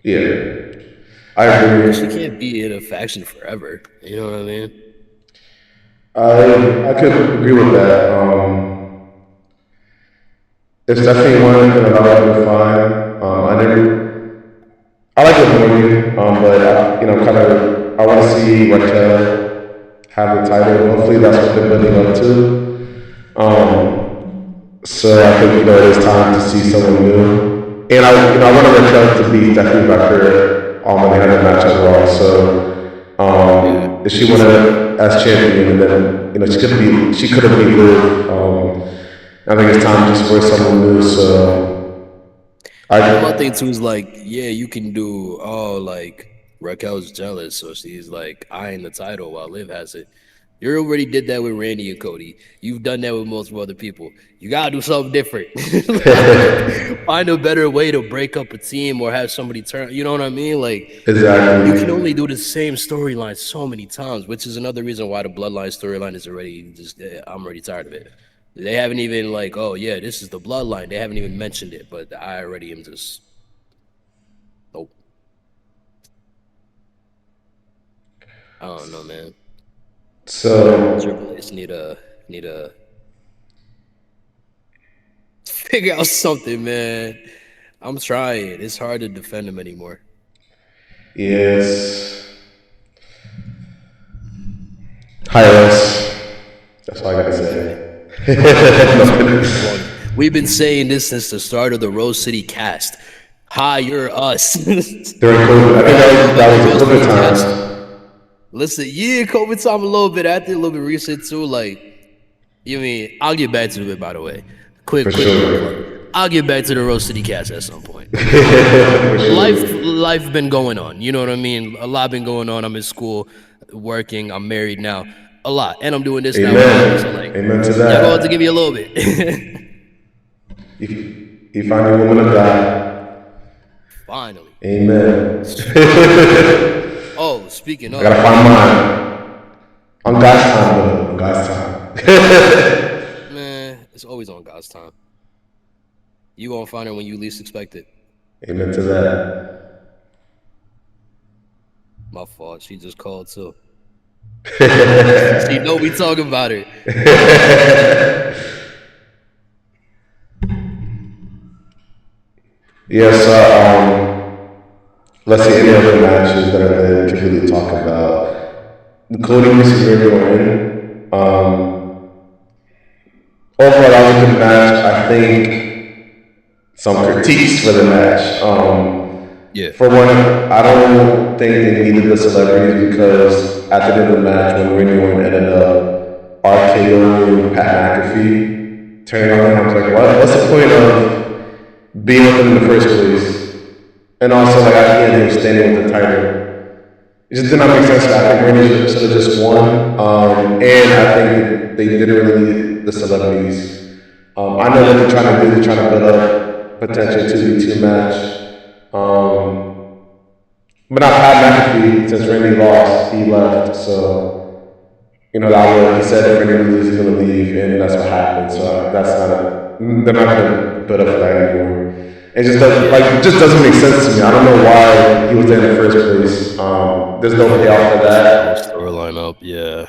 Yeah, I agree. She can't be in a faction forever. You know what I mean? I could agree with that. If Stephanie won, then I would be fine. I like Liv Morgan, but I want to see Raquel have the title. Hopefully, that's what they're building up to. So I think it is time to see someone new. And I want Raquel to be definitely record when they had a match as well. So Yeah. if she won it as champion, then she could have beat Liv. I think it's time just for someone new. So And my thing I too is like, yeah, you can do like Raquel's jealous, so she's like eyeing the title while Liv has it. You already did that with Randy and Cody. You've done that with multiple other people. You gotta do something different. Like find a better way to break up a team or have somebody turn. You know what I mean? Like you can only exactly. do the same storyline so many times, which is another reason why the Bloodline storyline is already just. I'm already tired of it. They haven't even like, oh yeah, this is the Bloodline. They haven't even mentioned it, but I already am just nope. I don't know, man. So Triple H need a figure out something, man. I'm trying. It's hard to defend him anymore. yes, Hyros. That's all I gotta say. We've been saying this since the start of the Rose City cast. Hire us. During COVID, I We think gotta go back to that was Rose the City COVID cast. times Listen, yeah, COVID time a little bit. I did a little bit of research too. Like, you mean I'll get back to it, by the way. for Quick little plug. sure. I'll get back to the Rose City cast at some point. For sure. Life been going on. You know what I mean? A lot been going on. I'm in school, working. I'm married now. A lot, and I'm doing this now as well. So like, Amen. Amen to y'all gonna have to give me a that. little bit. You find a woman of God. Finally. Amen. Oh, speaking I gotta of, find mine on God's time, though. On God's time. man, it's always on God's time. You gonna find it when you least expect it. Amen to that. My fault. She just called too. She know we talking about her. Yes. Let's see any other matches that I can really talk about. The Cody versus Randy Orton. Overall, that was a good match. I think some critiques for the match. Yeah. For one, I don't think they needed the celebrities because at the end of the match, when Randy Orton ended up RKOing Pat McAfee, turning on him, I was like, what's the point of being with him in the first place? And also, like, at the end, he was standing with the title. It just did not make sense. I think Randy should have just won. And I think they didn't really need the celebrities. I know what they're trying to do. They're trying to build up potential 2v2 match. But not Pat McAfee, since Randy lost, he left. So, that was, he said if Randy loses, he's going to leave, and that's what happened. So, that's not they're not going to put up for that anymore. It just doesn't make sense to me. I don't know why he was there in the first place. There's no payoff for that. Storyline up, yeah.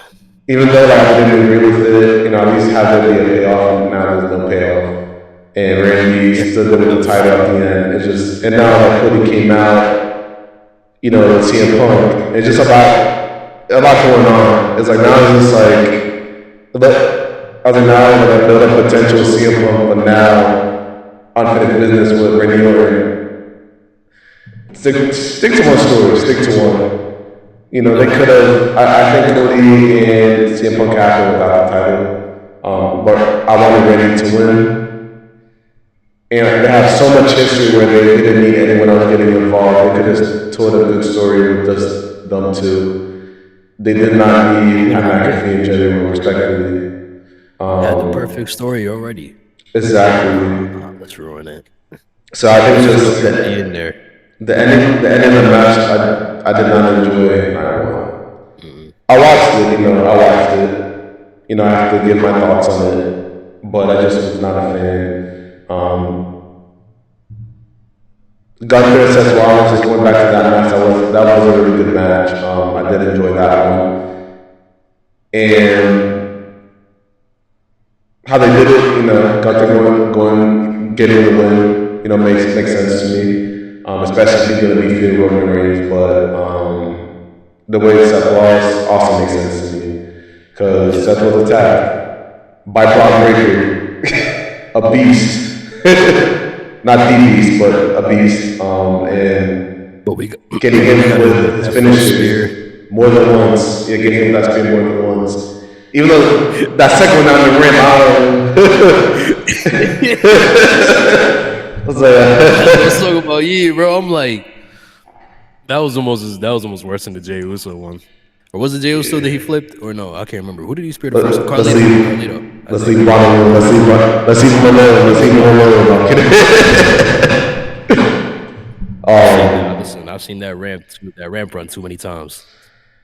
Even though I didn't agree with it, at least have there be a payoff, and now there's no payoff. And Randy stood there with the title at the end. And now Cody came out, with CM Punk. It's just about a lot going on. It's like now it's just like, I was like, now I'm gonna build up potential CM Punk, but now unfinished business with Randy Orton. Stick to one story. Stick to one. They could have. I think Cody and CM Punk happened without the title, but I wanted Randy to win. And they have so much history where they didn't need anyone else getting involved. They could have just told a good story with just them two. They did not need Pat McAfee and Jerry Moore, respectively. Had the perfect story already. Exactly. Let's ruin it. So I think just Be in there. the ending of the match, I did not enjoy. I watched it, I watched it. I have to give my thoughts on it, but I just was not a fan. Gunther Seth Rollins, just going back to that match, that was a really good match. I did enjoy that one. And how they did it, Gunther getting the win, makes sense to me. Especially if he's gonna be feuding Roman Reigns, but the way Seth lost also makes sense to me. Because Seth was attacked by Braun Breaker. a beast, not the beast, but a beast. And But we got, getting him we got with his that first finishes more than once. Yeah, getting him that spear more than once. Even though that second one down the rim, I was like, let's talk about bro. I'm like, that was almost worse than the Jey Uso one. Or was it Jey Uso that he flipped? Or no, I can't remember. Who did he spear the first? let's Carlito. leave, Carlito. I let's think. leave Ron alone. Let's leave him alone. Let's leave him alone. No, I'm kidding. Listen, I've seen that ramp run too many times.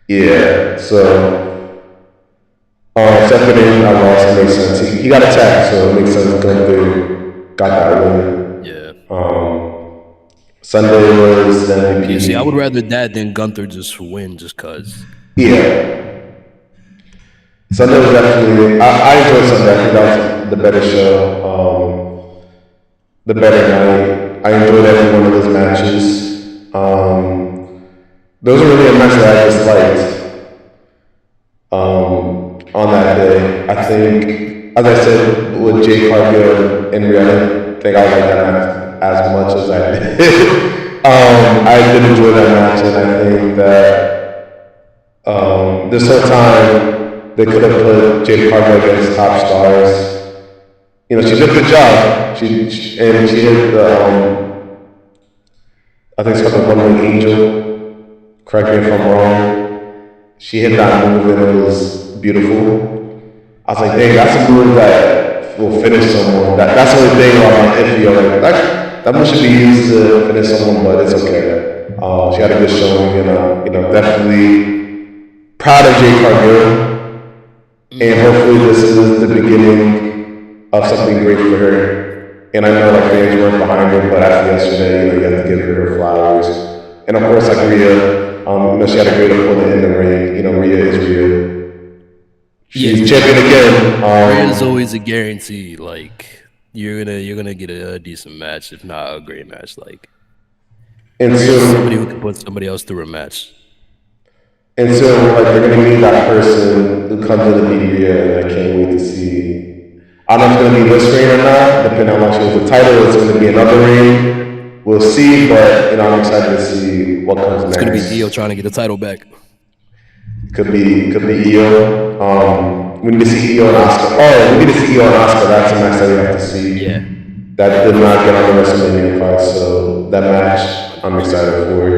Yeah. So, stepping in on Ross makes sense. He got attacked, so it makes sense. Gunther got that win. Yeah. Sunday was the MVP. Yeah, see, I would rather that than Gunther just win just cause. Yeah. Sunday was definitely. I enjoyed Sunday. I think that was the better show, the better night. I enjoyed every one of those matches. Those were really a match that I disliked on that day. I think, as I said, with Jay Cargill and Rhea, I didn't think I would like that match as much as I did. I did enjoy that match, and I think that this whole time they could have put Jade Cargill against top stars. You know, she did a good job. She hit the I think it's called the One Wing Angel. Correct me if I'm wrong. She hit that move and it was beautiful. I was like, dang, that's a move that will finish someone. That's the only thing where I'm iffy. Like, that move should be used to finish someone, but it's okay. She had a good showing, and definitely proud of Jade Cargill. And hopefully this is the beginning of something great for her. And I know like fans weren't behind her, but after yesterday, you have to give her flowers. And of course, like Rhea, she had a great opponent in the ring. Rhea is Rhea. She's champion again. Rhea's always a guarantee. Like you're gonna get a decent match, if not a great match. Like, and so somebody who can put somebody else through a match. And so, like, they're gonna need that person who comes in and beat Rhea, and I can't wait to see. I don't know if it's gonna be this reign or not, depending on how long she holds the title. It's gonna be another reign. We'll see, but I'm excited to see what comes next. It's gonna be Io trying to get the title back. Could be Io. We need to see Io and Asuka. Oh, we need to see Io and Asuka. That's a match that we have to see. Yeah. That did not get on the WrestleMania card, so that match I'm excited for.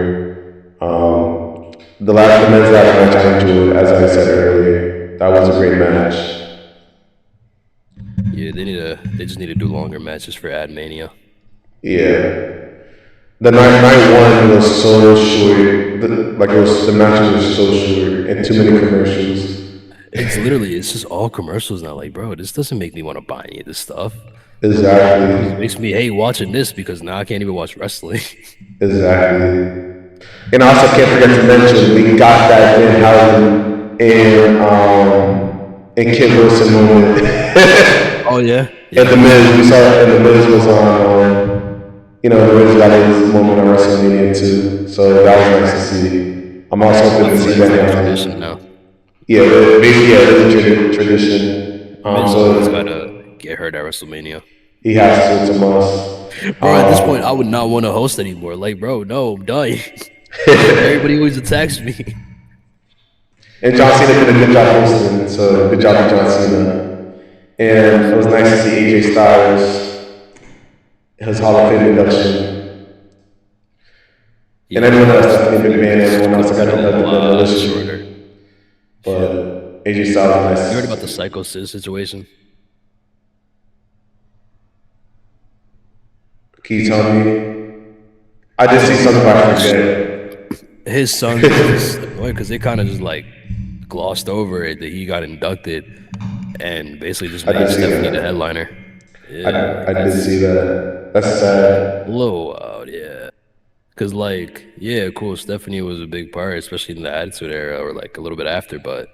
The men's ladder match I enjoyed, as I said earlier. That was a great match. Yeah, they just need to do longer matches for Admania. Yeah. The night one was so short. The matches were so short and too many commercials. It's just all commercials now. Like, bro, this doesn't make me want to buy any of this stuff. Exactly. It makes me hate watching this because now I can't even watch wrestling. Exactly. And I also can't forget to mention we got that Dan Housen and Kid Wilson moment. Oh yeah. And the Miz, we saw, and the Miz was on. The Miz got his moment on WrestleMania too, so that was nice to see. I'm also hoping to see that tradition now. Yeah, it's a tradition. Miz always gotta get hurt at WrestleMania. He has to. It's a must. Bro, at this point, I would not want to host anymore. Like, bro, no, I'm done. Everybody always attacks me. And John Cena did a good job hosting, so good job to John Cena. And it was nice to see AJ Styles, his Hall of Fame induction. And everyone else, Stephanie McMahon, everyone else got the shorter. But AJ Styles was nice. You heard about the Psycho Sis situation? Can you tell me? I did see something I forget. His son was annoying because they kind of just like glossed over it that he got inducted and basically just made Stephanie the headliner. Yeah. I did see that. That's sad. A little wild, yeah. Because, like, yeah, cool, Stephanie was a big part, especially in the Attitude Era or like a little bit after, but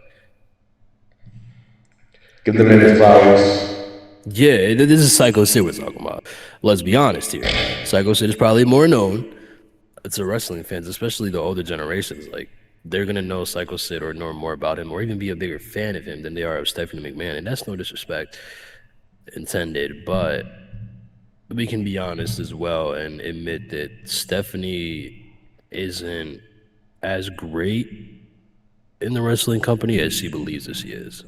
give the man his flowers. Yeah, this is Psycho Sid we're talking about. Let's be honest here. Psycho Sid is probably more known to wrestling fans, especially the older generations. Like, they're going to know Psycho Sid or know more about him or even be a bigger fan of him than they are of Stephanie McMahon. And that's no disrespect. intended, but we can be honest as well and admit that Stephanie isn't as great in the wrestling company as she believes that she is.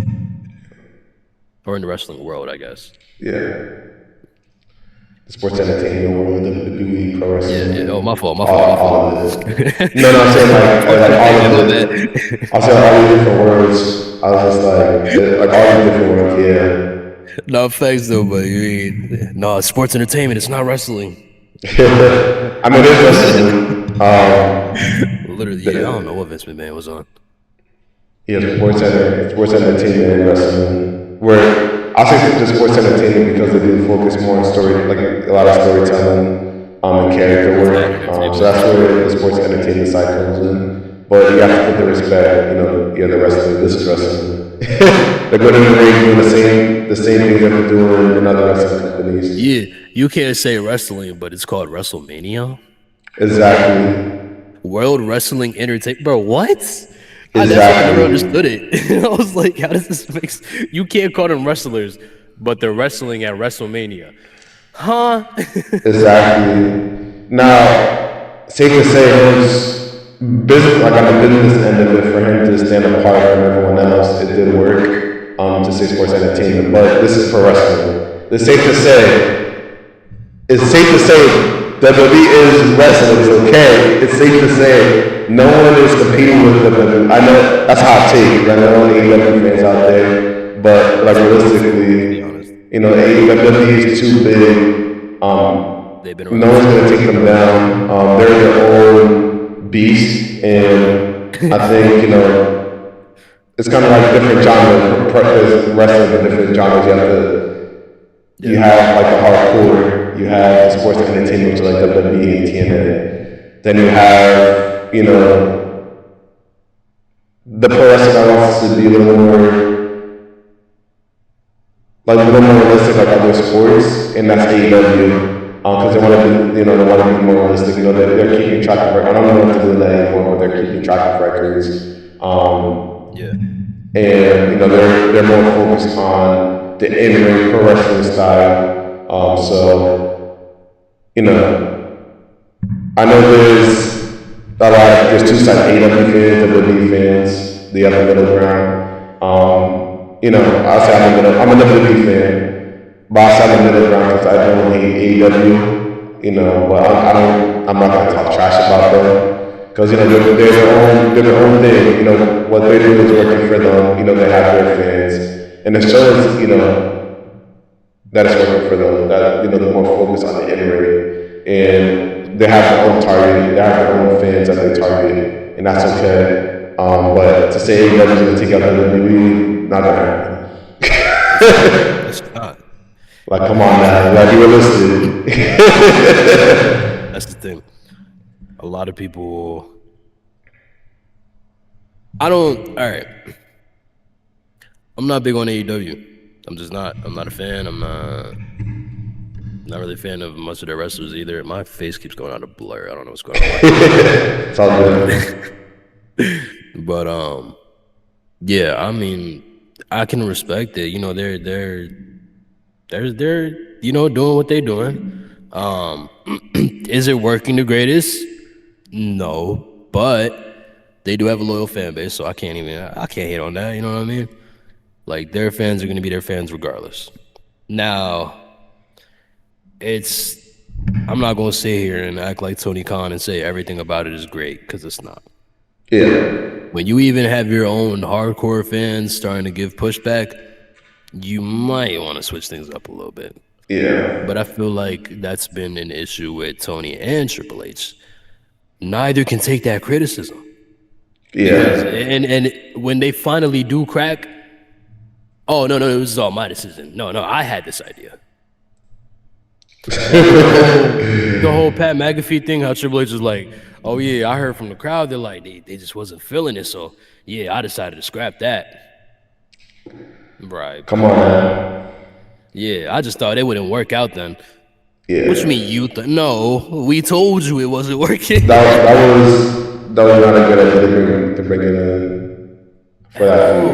Or in the wrestling world, I guess. Yeah. The sports entertainment world, the WWE, pro wrestling, Oh, my fault. all of it. No, I'm saying like all of it. I'm saying all these different words. I was just like all these different words. Yeah. No thanks though, but you mean no sports entertainment. It's not wrestling. I mean, it is wrestling. Literally, yeah, I don't know what Vince McMahon was on. Yeah, sports entertainment and wrestling. Where I say the sports entertainment because they do focus more on story, like a lot of storytelling, and character work. So that's where the sports entertainment side comes in. But you have to put the respect, the wrestling. This is wrestling. They're going to the ring doing the same things that they're doing in other wrestling companies. Yeah, you can't say wrestling, but it's called Wrestlemania. Exactly. World Wrestling Entertainment, bro. What? Exactly. That's why I never understood it. I was like, how does this make sense? You can't call them wrestlers, but they're wrestling at WrestleMania. Huh? Exactly. Now, safe to say, his business, like on the business end of it, for him to stand apart from everyone else, it did work to say sports entertainment. But this is pro wrestling. It's safe to say WWE is wrestling, it's okay. It's safe to say no one is competing with WWE. I know that's hot take, right? I know AEW fans out there, but like realistically, AEW is too big. No one's gonna take them down. They're their own beast, and I think it's kind of like different genres. Wrestling in different genres. You have like the hardcore, you have the sports entertainment, which is like WWE and TNA. Then you have, the pro wrestling that wants to be a little more realistic like other sports, and that's AEW. Because they want to be, more realistic. They're keeping track of records. I don't know what to do with that anymore, but they're keeping track of records. And they're more focused on the in-ring pro wrestling style. I know there's two sides, AEW fans, WWE fans, the other middle ground. I'll say I'm a WWE fan, but I'll say I'm a middle ground because I don't hate AEW, but I'm not gonna talk trash about them. Because they're their own thing. What they do is working for them. They have their fans, and it shows that it's working for them. That they're more focused on the in-ring, and they have their own target. They have their own fans that they target, and that's okay. But to say AEW is gonna take out WWE, not gonna happen. It's not. Like, come on, man. Like, be realistic. That's the thing. A lot of people. Alright. I'm not big on AEW. I'm just not. I'm not a fan. I'm not really a fan of most of their wrestlers either. My face keeps going out of blur. I don't know what's going on. It's all good. But yeah, I mean, I can respect it. They're doing what they're doing. Is it working the greatest? No, but they do have a loyal fan base, so I can't hate on that. You know what I mean? Like, their fans are going to be their fans regardless. Now, I'm not going to sit here and act like Tony Khan and say everything about it is great, because it's not. Yeah. When you even have your own hardcore fans starting to give pushback, you might want to switch things up a little bit. Yeah. But I feel like that's been an issue with Tony and Triple H. Neither can take that criticism. Yeah. And when they finally do crack, oh, no, it was all my decision. No, I had this idea. The whole Pat McAfee thing, how Triple H was like, oh yeah, I heard from the crowd, they're like, they just wasn't feeling it, so yeah, I decided to scrap that. Right. Come on, man. Yeah, I just thought it wouldn't work out then. Yeah. What you mean you no, we told you it wasn't working. That was not a good idea to bring it in for that.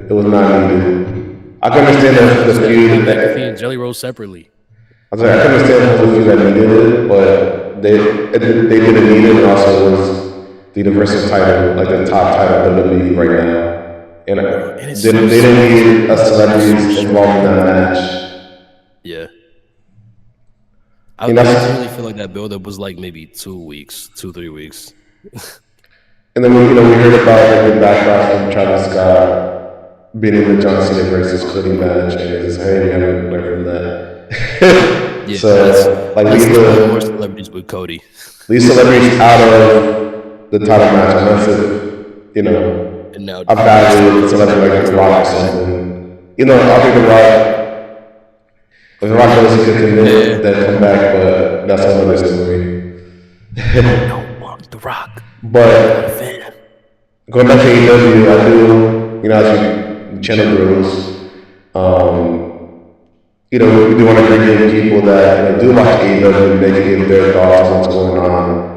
It was not needed. I can understand the feud McAfee and that Jelly Roll separately. I was like, I can understand the feud that needed it, but they didn't need it, and also it was the Universal title, like the top title of WWE right now, and it's they so didn't need a celebrities so involved in that match. Yeah. I And that's legitimately feel like that build up was like maybe 3 weeks. and then we heard about like the backlash from Travis Scott beating the John Cena versus Cody match, and it's hey, we haven't learned from that. Yeah, So like let's leave put more celebrities with Cody. celebrities out of the title match unless if And now a value celebrity like The Rock or something. I think The Rock, if The Rock knows he could commit, then come back, but that's another story. don't want The Rock. But going back to AEW, I do, as the channel grows, we do want to bring in people that do watch AEW and they can give their thoughts on what's going on.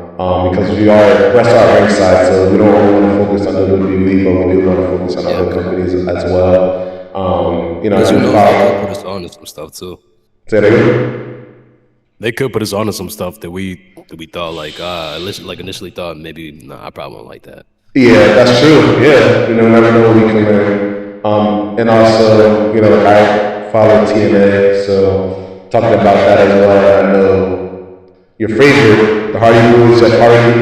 Because we're at Ringside, so we don't really want to focus on WWE, but we do want to focus on other companies as well. Because who knows, they could put us on to some stuff too. Say that again? They could put us on to some stuff that we thought initially thought maybe I probably won't like that. Yeah, that's true. Yeah, never know what we can learn. And also, I follow TNA, so talking about that as well. I know your favorite, the Hardy Boys at Hardy.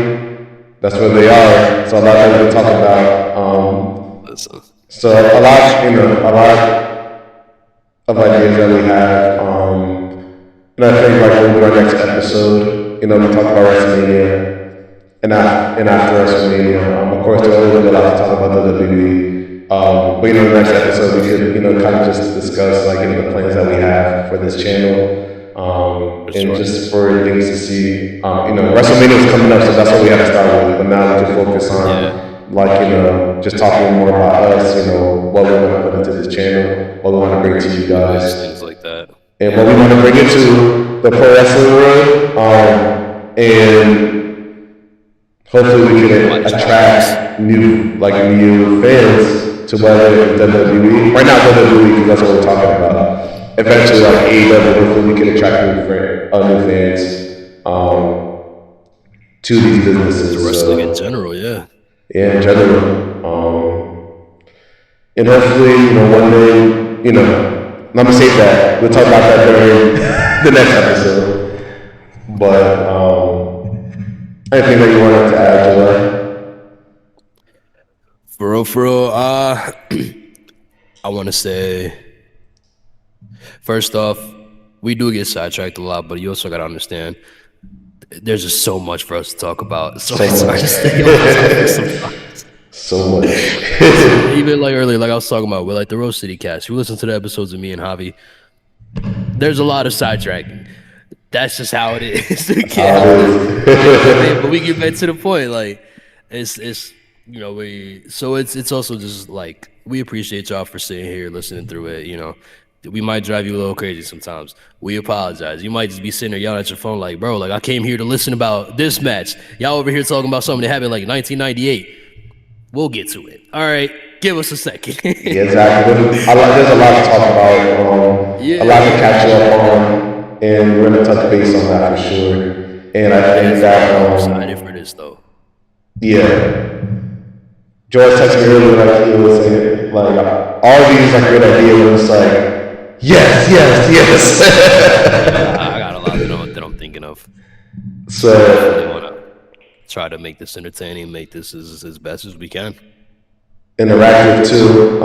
That's where they are. So a lot of we talk about. So a lot of ideas that we have. And I think like we'll do our next episode. We talk about Wrestlemania. And after WrestleMania, of course, there's always a lot to talk about the WWE. But the next episode we could kind of just discuss like the plans that we have for this channel, and just for things to see. WrestleMania is coming up, so that's what we have to start with. But now we can focus on just talking more about us. What we want to put into this channel, what we want to bring to you guys, things like that, and what we want to bring into the pro wrestling world, and hopefully we can attract new fans to whether it's WWE. Right now WWE because that's what we're talking about. Eventually like AEW, hopefully we can attract new fans to these businesses. To wrestling in general, yeah. Yeah, in general. And hopefully, one day, let me say that. We'll talk about that during the next episode. But anything that you wanted to add, Joel? For real, I want to say, first off, we do get sidetracked a lot, but you also got to understand, there's just so much for us to talk about. So it's hard to stay on topic. So much. Even like earlier, like I was talking about with like the Rose City cast, you listen to the episodes of me and Javi, there's a lot of sidetracking. That's just how it is. But we get back to the point. Like it's it's also just like we appreciate y'all for sitting here listening through it. We might drive you a little crazy sometimes. We apologize. You might just be sitting there yelling at your phone like, bro, like I came here to listen about this match. Y'all over here talking about something that happened like 1998. We'll get to it. All right, give us a second. Yeah, exactly. There's a lot to talk about. A lot to catch up on. And we're gonna touch base on that for sure. And I think that I'm excited for this though. Yeah. George texted me earlier like he was saying like all these like good ideas. It's like yes. I got a lot that I'm thinking of. So I want to try to make this entertaining, make this as best as we can. Interactive too.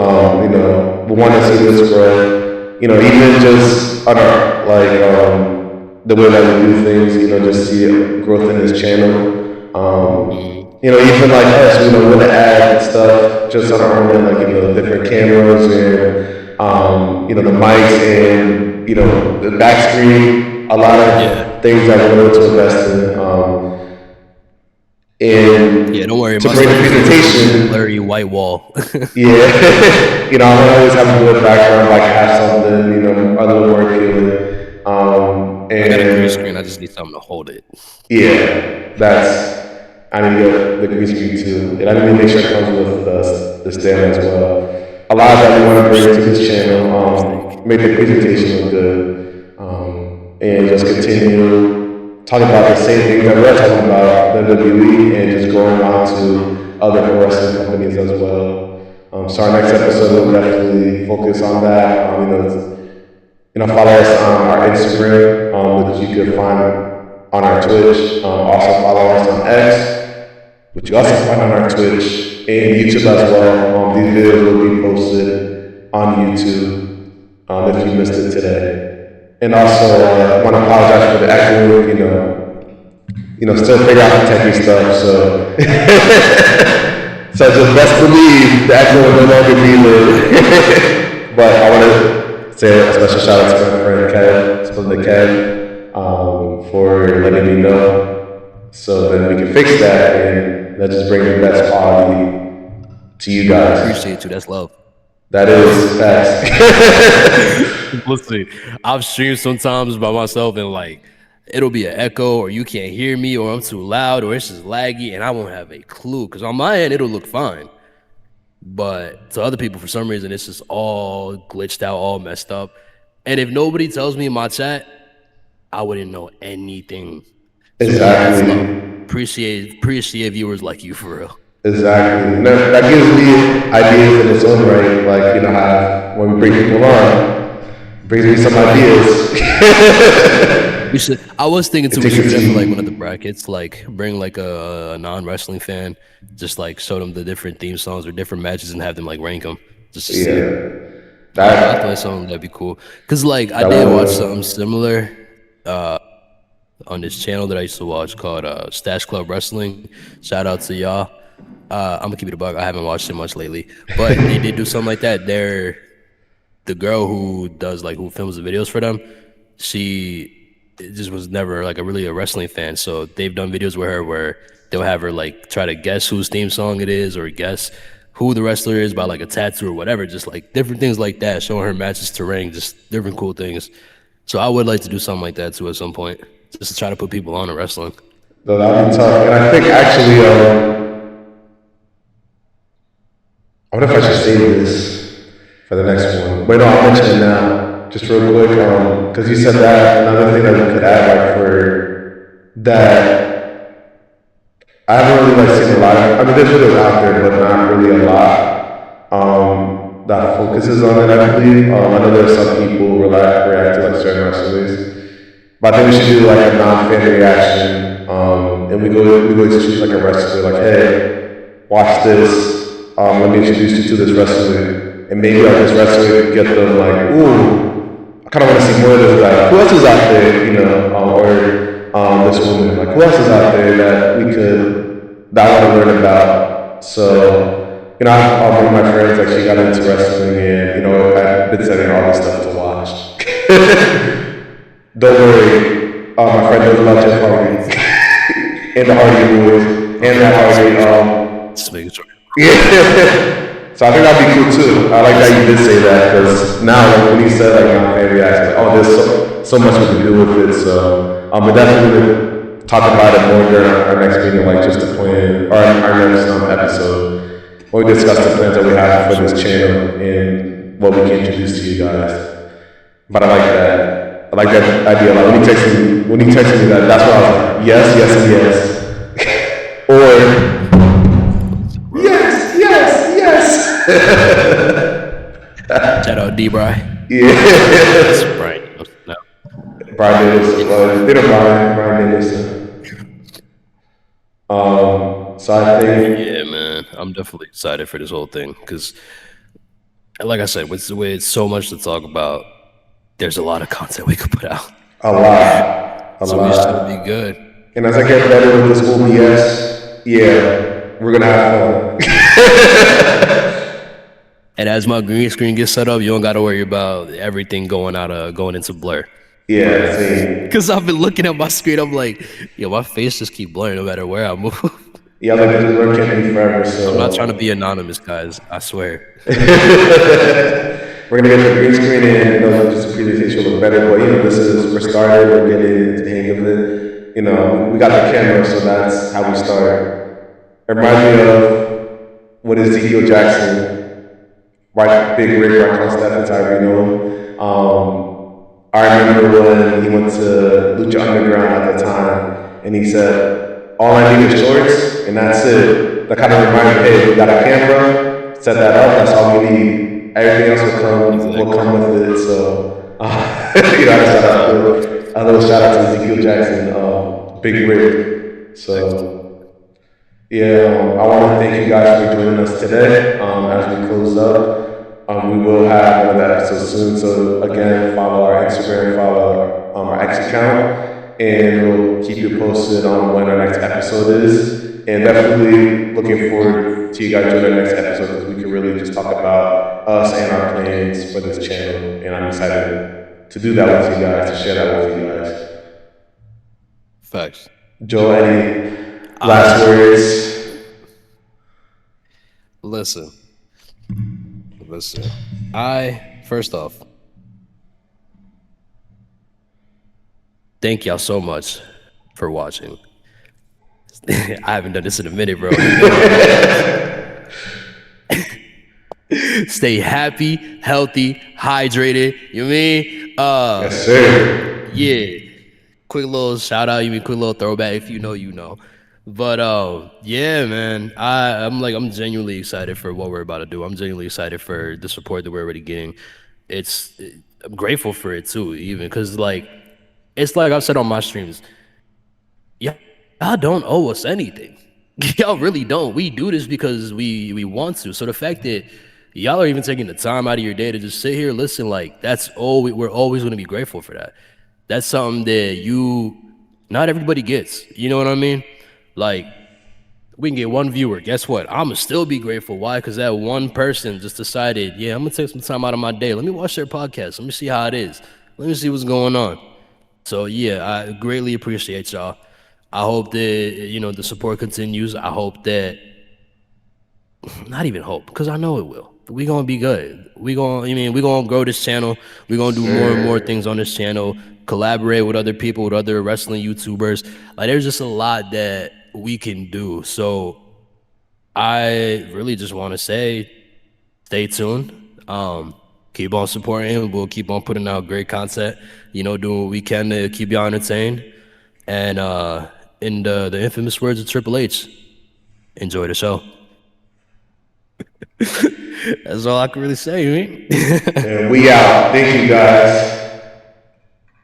We want to see this grow. Even just on the way that we do things, just see growth in this channel. Even like us, we're gonna add stuff just on our own, like different cameras and the mics and the back screen. A lot of things that we're going to invest in. Yeah, don't worry. To bring the presentation, blurry white wall. Yeah, I always have a good background, like have something, a little more appealing. I got a green screen. I just need something to hold it. Yeah, I need the green screen too, and I need to make sure it comes with the stand as well. a lot of that we want to bring to this channel, make the presentation look good, and just continue talking about the same things that we're talking about, WWE, and just going on to other pro wrestling companies as well. So our next episode will definitely focus on that. Follow us on our Instagram, which you can find on our Twitch. Also follow us on X, which you also find on our Twitch and YouTube as well. These videos will be posted on YouTube if you missed it today. And also, I want to apologize for the echoing. Still figure out the techie stuff. So, so just best believe the echo will no longer be there. But I want to say a special shout out to my friend Kev, Split Kev, for letting me know, so then we can fix that and let's just bring the best quality to you guys. Appreciate you. That's love. That is facts. Listen, I've streamed sometimes by myself and like it'll be an echo or you can't hear me or I'm too loud or it's just laggy and I won't have a clue because on my end it'll look fine. But to other people, for some reason, it's just all glitched out, all messed up. And if nobody tells me in my chat, I wouldn't know anything. Exactly. Appreciate viewers like you for real. Exactly. That gives me ideas in its own right. Like, how when we bring people on, brings me some ideas. We should. I was thinking we should do that for like one of the brackets, like bring like a non-wrestling fan, just like show them the different theme songs or different matches and have them like rank them. Just to see. I thought something that'd be cool. Cause like I did watch something similar on this channel that I used to watch called Stash Club Wrestling. Shout out to y'all. I'm gonna keep it a buck. I haven't watched it much lately, but they did do something like that. The girl who films the videos for them, she just was never like a wrestling fan. So they've done videos with her where they'll have her like try to guess whose theme song it is or guess who the wrestler is by like a tattoo or whatever. Just like different things like that, showing her matches to ring, just different cool things. So I would like to do something like that too at some point, just to try to put people on to wrestling. No, that'd be tough. And I think actually, I wonder if I should save this for the next one. Wait, no, I'll mention it now, just real quick, because you said that. Another thing that we could add, like for that, I haven't really seen a lot of. I mean, there's videos out there, but not really a lot that focuses on it. I believe. I know there's some people who react to certain wrestlers, but I think we should do like a non-fan reaction, and we go choose like a wrestler, like, hey, watch this. Let me introduce you to this wrestler, and maybe this wrestler get them like, ooh, I kind of want to see more of this guy. Who else is out there, or this woman? Like, who else is out there that I want to learn about? So, I'll bring my friends. Like, she got into wrestling, and I've been sending all this stuff to watch. Don't worry, my friend knows about Jeff Hardy and the Hardy Boys and the Hardy. Just making sure. Yeah, so I think that'd be cool too. I like that you did say that because now when you said like my fan reaction, like, oh, there's so much we can do with it. So we're definitely gonna talk about it more during our next meeting, like just to plan our next episode where we discuss the plans that we have for this channel and what we can introduce to you guys. But I like that. I like that idea. Like when he texted me that, that's what I was like, yes, yes, and yes, or. Shout out D-Bry. Yeah. That's Brian. No. Brian Davis. Brian Davis. So I think. Yeah, man. I'm definitely excited for this whole thing because, like I said, with so much to talk about, there's a lot of content we could put out. A lot. It should be good. And as I get better with this OBS, yeah, we're gonna have fun. And as my green screen gets set up, you don't got to worry about everything going into blur. Yeah, see. Because I've been looking at my screen, I'm like, yo, my face just keep blurring no matter where I move. Yeah, like this work can't be forever. So I'm not trying to be anonymous, guys. I swear. We're gonna get the green screen in, just the presentation will look better. But we're started. We're getting the hang of it. We got the camera, so that's how we start. It reminds me of what Ezekiel Jackson right, Big Rick, right close to that, that's how we know him. I remember when he went to Lucha Underground at the time, and he said, "All I need is shorts, and that's it." That kind of reminded me, "Hey, we got a camera, set that up. That's all we need. Everything else will come with it." So, a little shout out to Ezekiel Jackson, Big Rick. So, yeah, I want to thank you guys for joining us today. As we close up. We will have another episode soon. So again, follow our Instagram, follow our X account, and we'll keep you posted on when our next episode is. And definitely looking forward to you guys joining our next episode because we can really just talk about us and our plans for this channel. And I'm excited to do that with you guys, to share that with you guys. Facts. Joe, any last words? Listen. First off, thank y'all so much for watching. I haven't done this in a minute, bro. Stay happy, healthy, hydrated. You mean? Yes, sir. Yeah. Quick little shout out, quick little throwback. If you know, you know. But yeah, man, I'm genuinely excited for what we're about to do. I'm genuinely excited for the support that we're already getting. I'm grateful for it too, even because it's like I've said on my streams, y'all don't owe us anything. Y'all really don't. We do this because we want to. So the fact that y'all are even taking the time out of your day to just sit here, listen, like we're always going to be grateful for that. That's something that not everybody gets. You know what I mean? Like, we can get one viewer. Guess what? I'm going to still be grateful. Why? Because that one person just decided, yeah, I'm going to take some time out of my day. Let me watch their podcast. Let me see how it is. Let me see what's going on. So, yeah, I greatly appreciate y'all. I hope that, the support continues. I hope that, not even hope, because I know it will. We're going to be good. We're going to grow this channel. We're going to do more and more things on this channel, collaborate with other people, with other wrestling YouTubers. Like, there's just a lot that we can do. So I really just want to say, stay tuned. Keep on supporting. We'll keep on putting out great content, doing what we can to keep y'all entertained. And in the infamous words of Triple H, enjoy the show. That's all I can really say, man. And we out. Thank you, guys.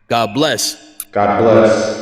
God bless. God bless.